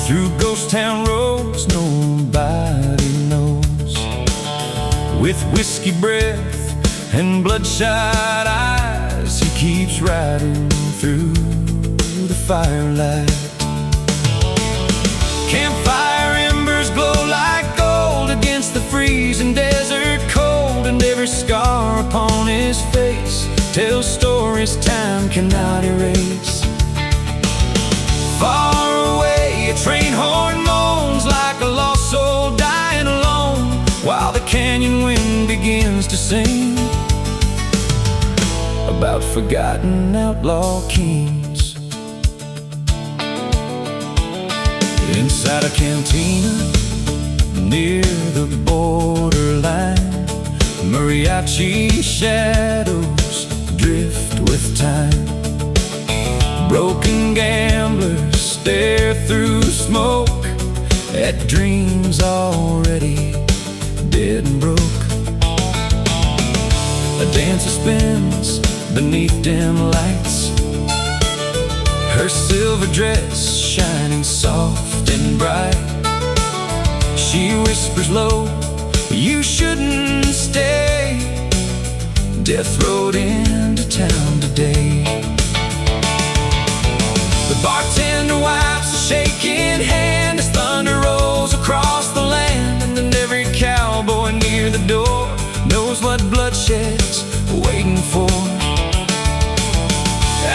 through ghost town roads nobody knows. With whiskey breath and bloodshot eyes, he keeps riding through the firelight. Campfire embers glow like gold against the freezing desert cold, and every scar upon his face tells stories time cannot erase. Far away, a train horn moans like a lost soul dying alone, while the canyon wind begins to sing about forgotten outlaw kings. Inside a cantina near the borderline, mariachi shadows drift with time. Broken gamblers stare through smoke at dreams already dead and broke. A dancer spins beneath dim lights, her silver dress shining soft and bright. She whispers low, "You shouldn't stay. Death rode into town today." The bartender wipes a shaking hand as thunder rolls across the land, and then every cowboy near the door knows what bloodshed's waiting for.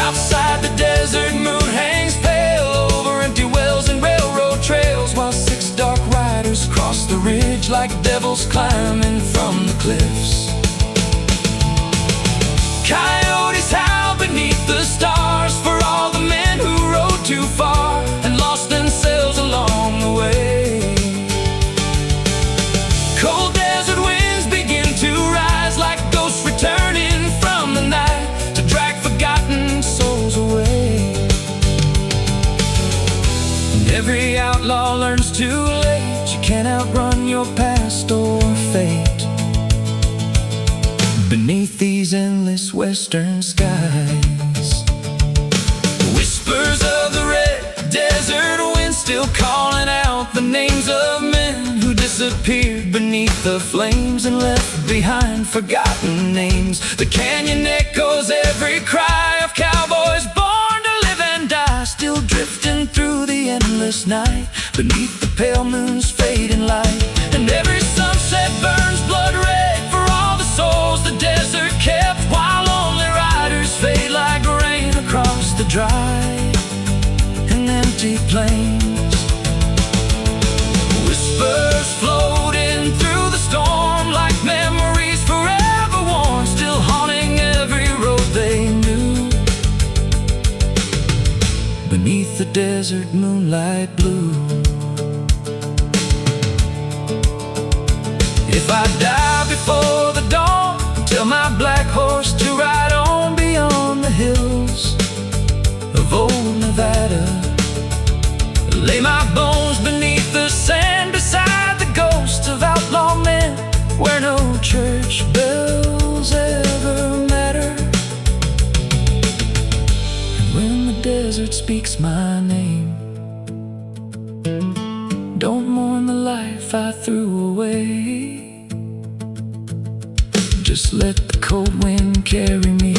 Outside, the desert moon hangs pale over empty wells and railroad trails, while 6 dark riders cross the ridge like devils climbing from the cliffs. Coyotes howl beneath the stars for all the men who rode too far and lost themselves along the way. Cold desert winds begin to rise like ghosts returning from the night to drag forgotten souls away. And every outlaw learns too late, you can't outrun your past or fate beneath these endless western skies. Whispers of the red desert wind still calling out the names of men who disappeared beneath the flames and left behind forgotten names. The canyon echoes every cry of cowboys born to live and die, still drifting through the endless night beneath the pale moon's fading light. And every sunset burns blood red for all the souls the desert kept, while lonely riders fade like rain across the dry and empty plains. Whispers floating through the storm like memories forever worn, still haunting every road they knew beneath the desert moonlight blue. If I die before the dawn, tell my black horse to ride on beyond the hills of old Nevada. Lay my bones beneath the sand beside the ghosts of outlaw men, where no church bells ever matter. And when the desert speaks my name, don't mourn the life I threw away. Just let the cold wind carry me.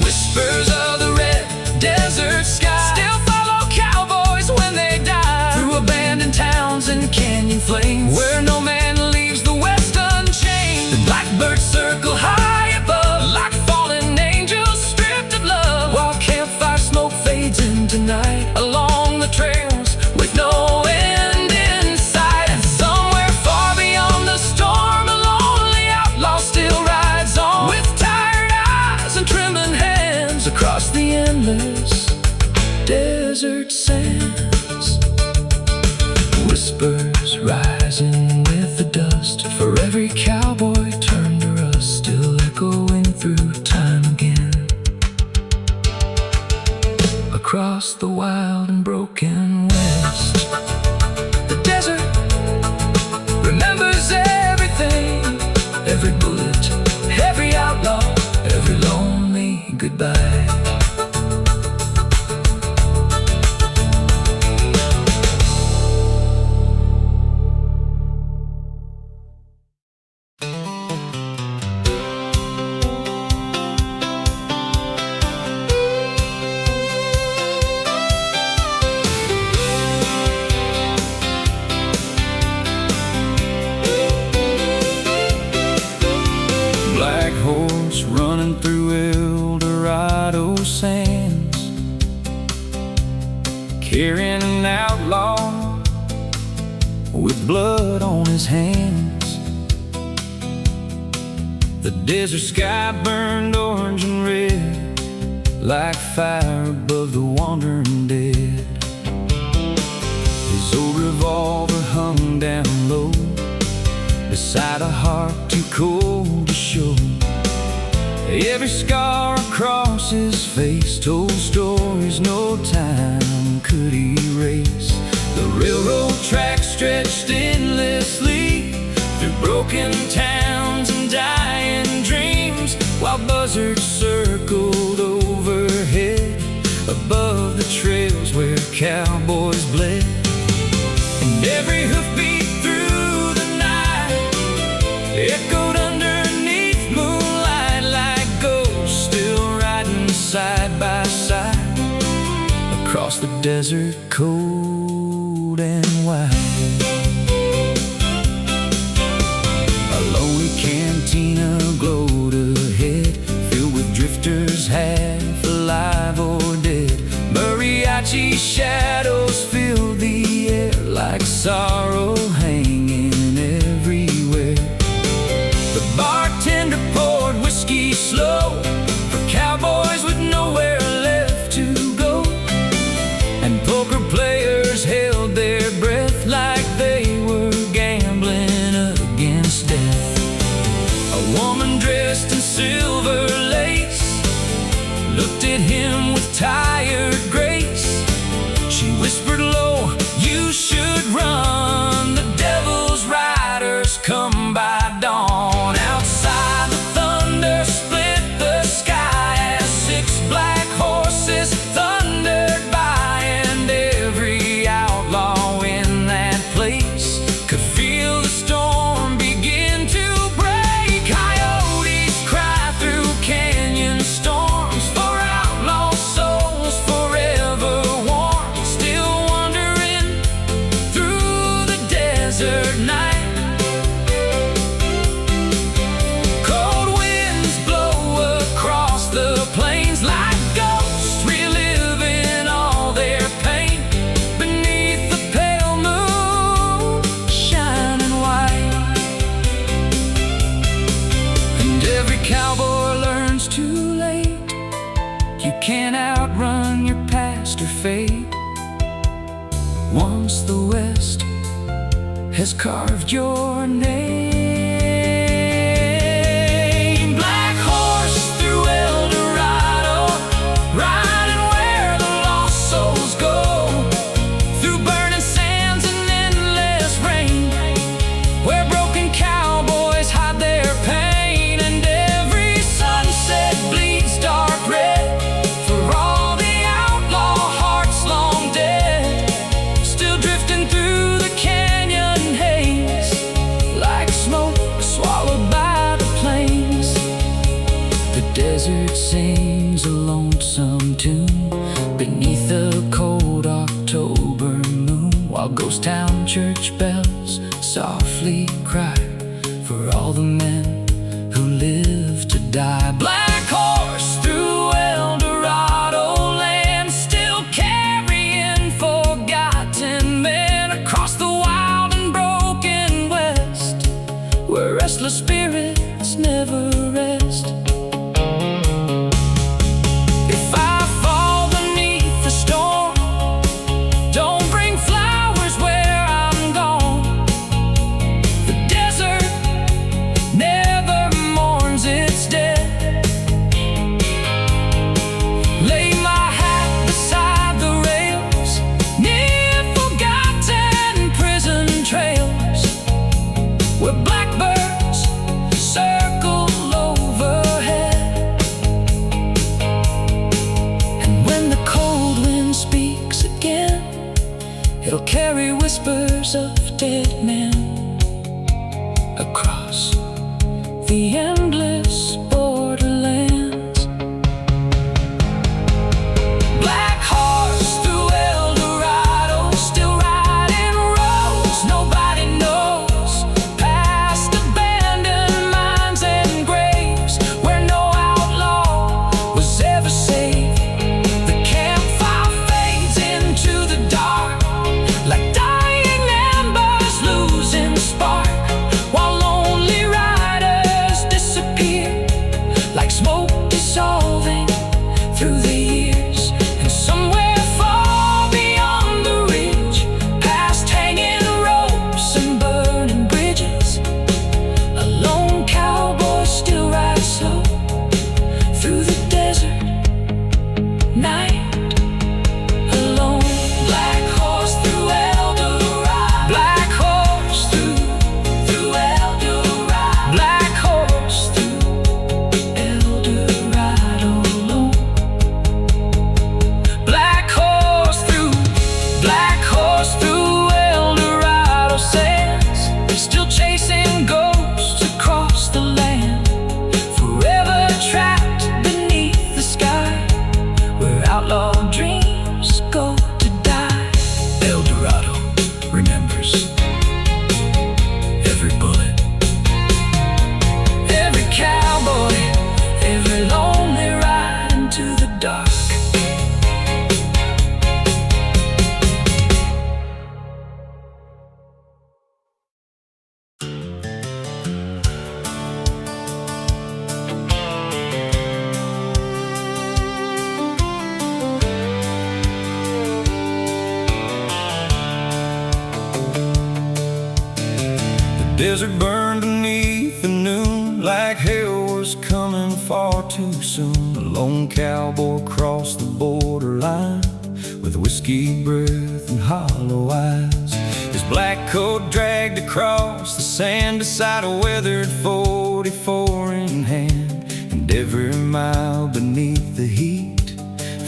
Whispers of the red desert sky still follow cowboys when they die, through abandoned towns and canyon flames, where no man leaves the west unchained. The blackbirds circle high above like fallen angels stripped of love, while campfire smoke fades into night along the trails with no end in sight. And somewhere far beyond the storm, a lonely outlaw still rides on, with tired eyes and trembling hands across the endless desert sands. Whispers rising with the dust for every cowboy turned to rust, still echoing through time again. Across the wild and broken west, the desert remembers everything, every bullet, every outlaw, every lonely goodbye. his hands. The desert sky burned orange and red, like fire above the wandering dead. His old revolver hung down low, beside a heart too cold to show. Every scar across his face told stories no time could erase. The railroad tracks stretched endlessly through broken towns and dying dreams, while buzzards circled overhead above the trails where cowboys bled. And every hoofbeat through the night echoed underneath moonlight like ghosts still riding side by side across the desert cold and wide. A lonely cantina glowed ahead, filled with drifters half alive or dead. Mariachi shadows filled the air like sorrow hanging everywhere. The bartender poured whiskey slow for cowboys with nowhere left to go, and poker players held their breath like they were gambling against death. A woman dressed in silver lace looked at him with tired grace. She whispered low, "You should run, the devil's riders come by dawn." Outside the thunder split the sky as 6 black horses thundered by, and every outlaw in that place could feel the storm begin to break. Coyotes cry through canyon storms for outlaw souls forever warm, still wandering through the desert night. Cold winds blow across the plains like ghosts reliving all their pain beneath the pale moon shining white. And every cowboy learns too late, you can't outrun your past or fate. Once the West has carved your name. Black horse through El Dorado, riding where the lost souls go, through burning sands and endless rain, where broken cowboys hide their pain. And every sunset bleeds dark red for all the outlaw hearts long dead, still drifting through the canyon haze like smoke swallowed by the plains. The desert sings a lonesome tune beneath the cold October moon, while ghost town church bells softly cry for all the men who live to die. Black horse through El Dorado land, still carrying forgotten men across the wild and broken West, where restless spirits never rest. If I fall beneath the storm, don't bring flowers where I'm gone. The desert never mourns its dead. Lay my hat beside the rails near forgotten prison trails, where blackbirds circle overhead. And when the cold wind speaks again, it'll carry whispers of dead men across the endless borderlands. Black horse through El Dorado, still riding roads nobody knows, past abandoned mines and graves where no outlaw was ever safe. The campfire fades into the dark like dying embers losing spark. desert burned beneath the noon, like hell was coming far too soon. A lone cowboy crossed the borderline with whiskey breath and hollow eyes. His black coat dragged across the sand beside a weathered 44 in hand. And every mile beneath the heat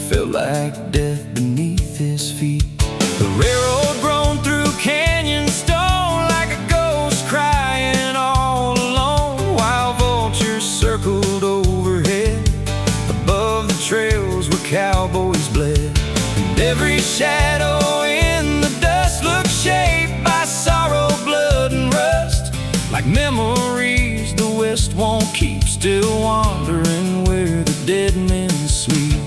felt like death beneath his feet. The railroad groaned through canyon stone like a ghost crying all alone, while vultures circled overhead above the trails where cowboys bled. And every shadow in the dust looked shaped by sorrow, blood, and rust, like memories the West won't keep, still wandering where the dead men sleep.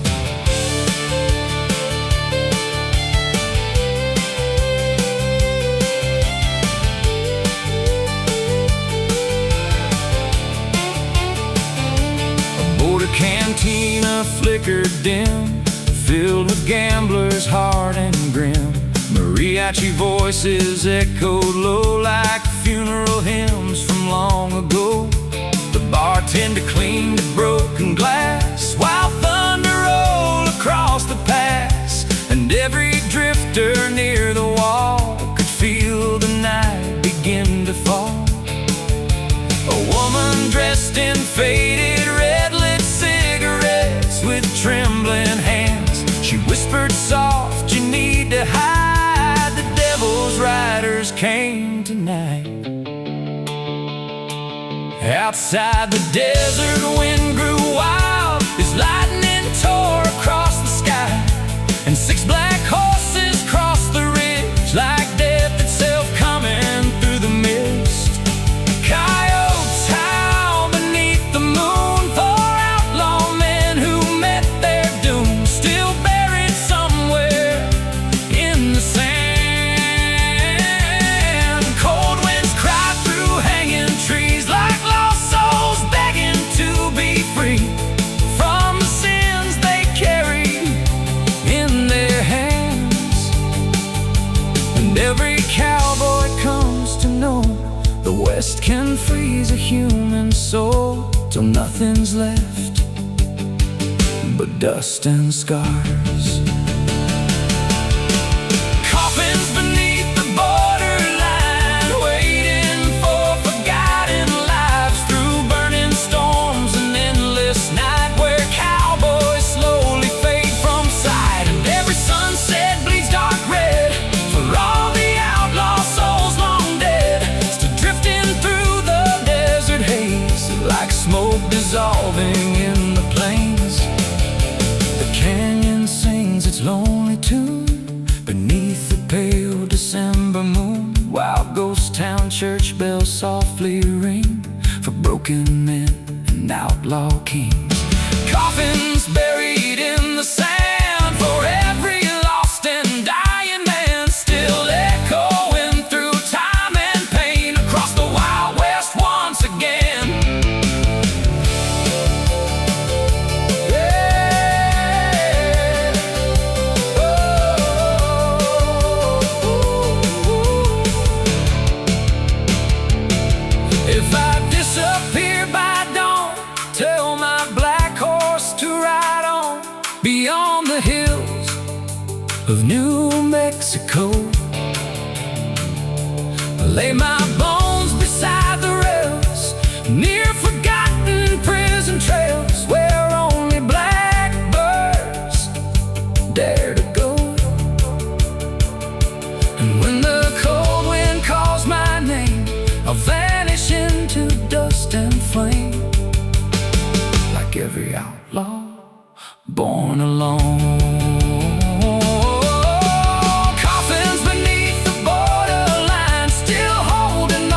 Cantina flickered dim, filled with gamblers hard and grim. Mariachi voices echoed low like funeral hymns from long ago. The bartender cleaned a broken glass while thunder rolled across the pass. And every drifter near the wall could feel the night begin to fall. A woman dressed in faded red lit cigarettes with trembling hands. She whispered soft, "You need to hide, the devil's riders came tonight." Outside the desert wind grew wild as lightning tore across the sky, and 6 black horses crossed the ridge like death itself coming through the mist. Coyotes howl beneath the moon for outlaw men who met their doom, still buried somewhere in the sand. Cold winds cry through hanging trees like lost souls begging to be free from the sins they carry in their hands. And every cowboy comes to know the West can freeze a human soul till nothing's left but dust and scars. Coffins beneath the borderline, waiting for forgotten lives through burning storms and endless night, where cowboys slowly fade from sight. And every sunset bleeds dark red for all the outlaw souls long dead, still drifting through the desert haze like smoke dissolving in the plains. The canyon sings its lonely tune beneath the pale December moon, while ghost town church bells softly ring for broken men and outlaw kings. Coffins buried in the sand for every lost and dying man, still echoing through time and pain across the Wild West once again. If I disappear by dawn, tell my black horse to ride on beyond the hills of New Mexico. Lay my bones beside the rails near forgotten prison trails, where only blackbirds dare to go. And when the cold wind calls my name, I'll vanish into dust and flame, like every outlaw born alone. Coffins beneath the borderline, still holding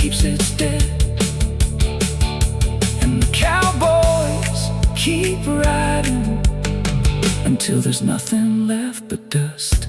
keeps its dead. And the cowboys keep riding until there's nothing left but dust.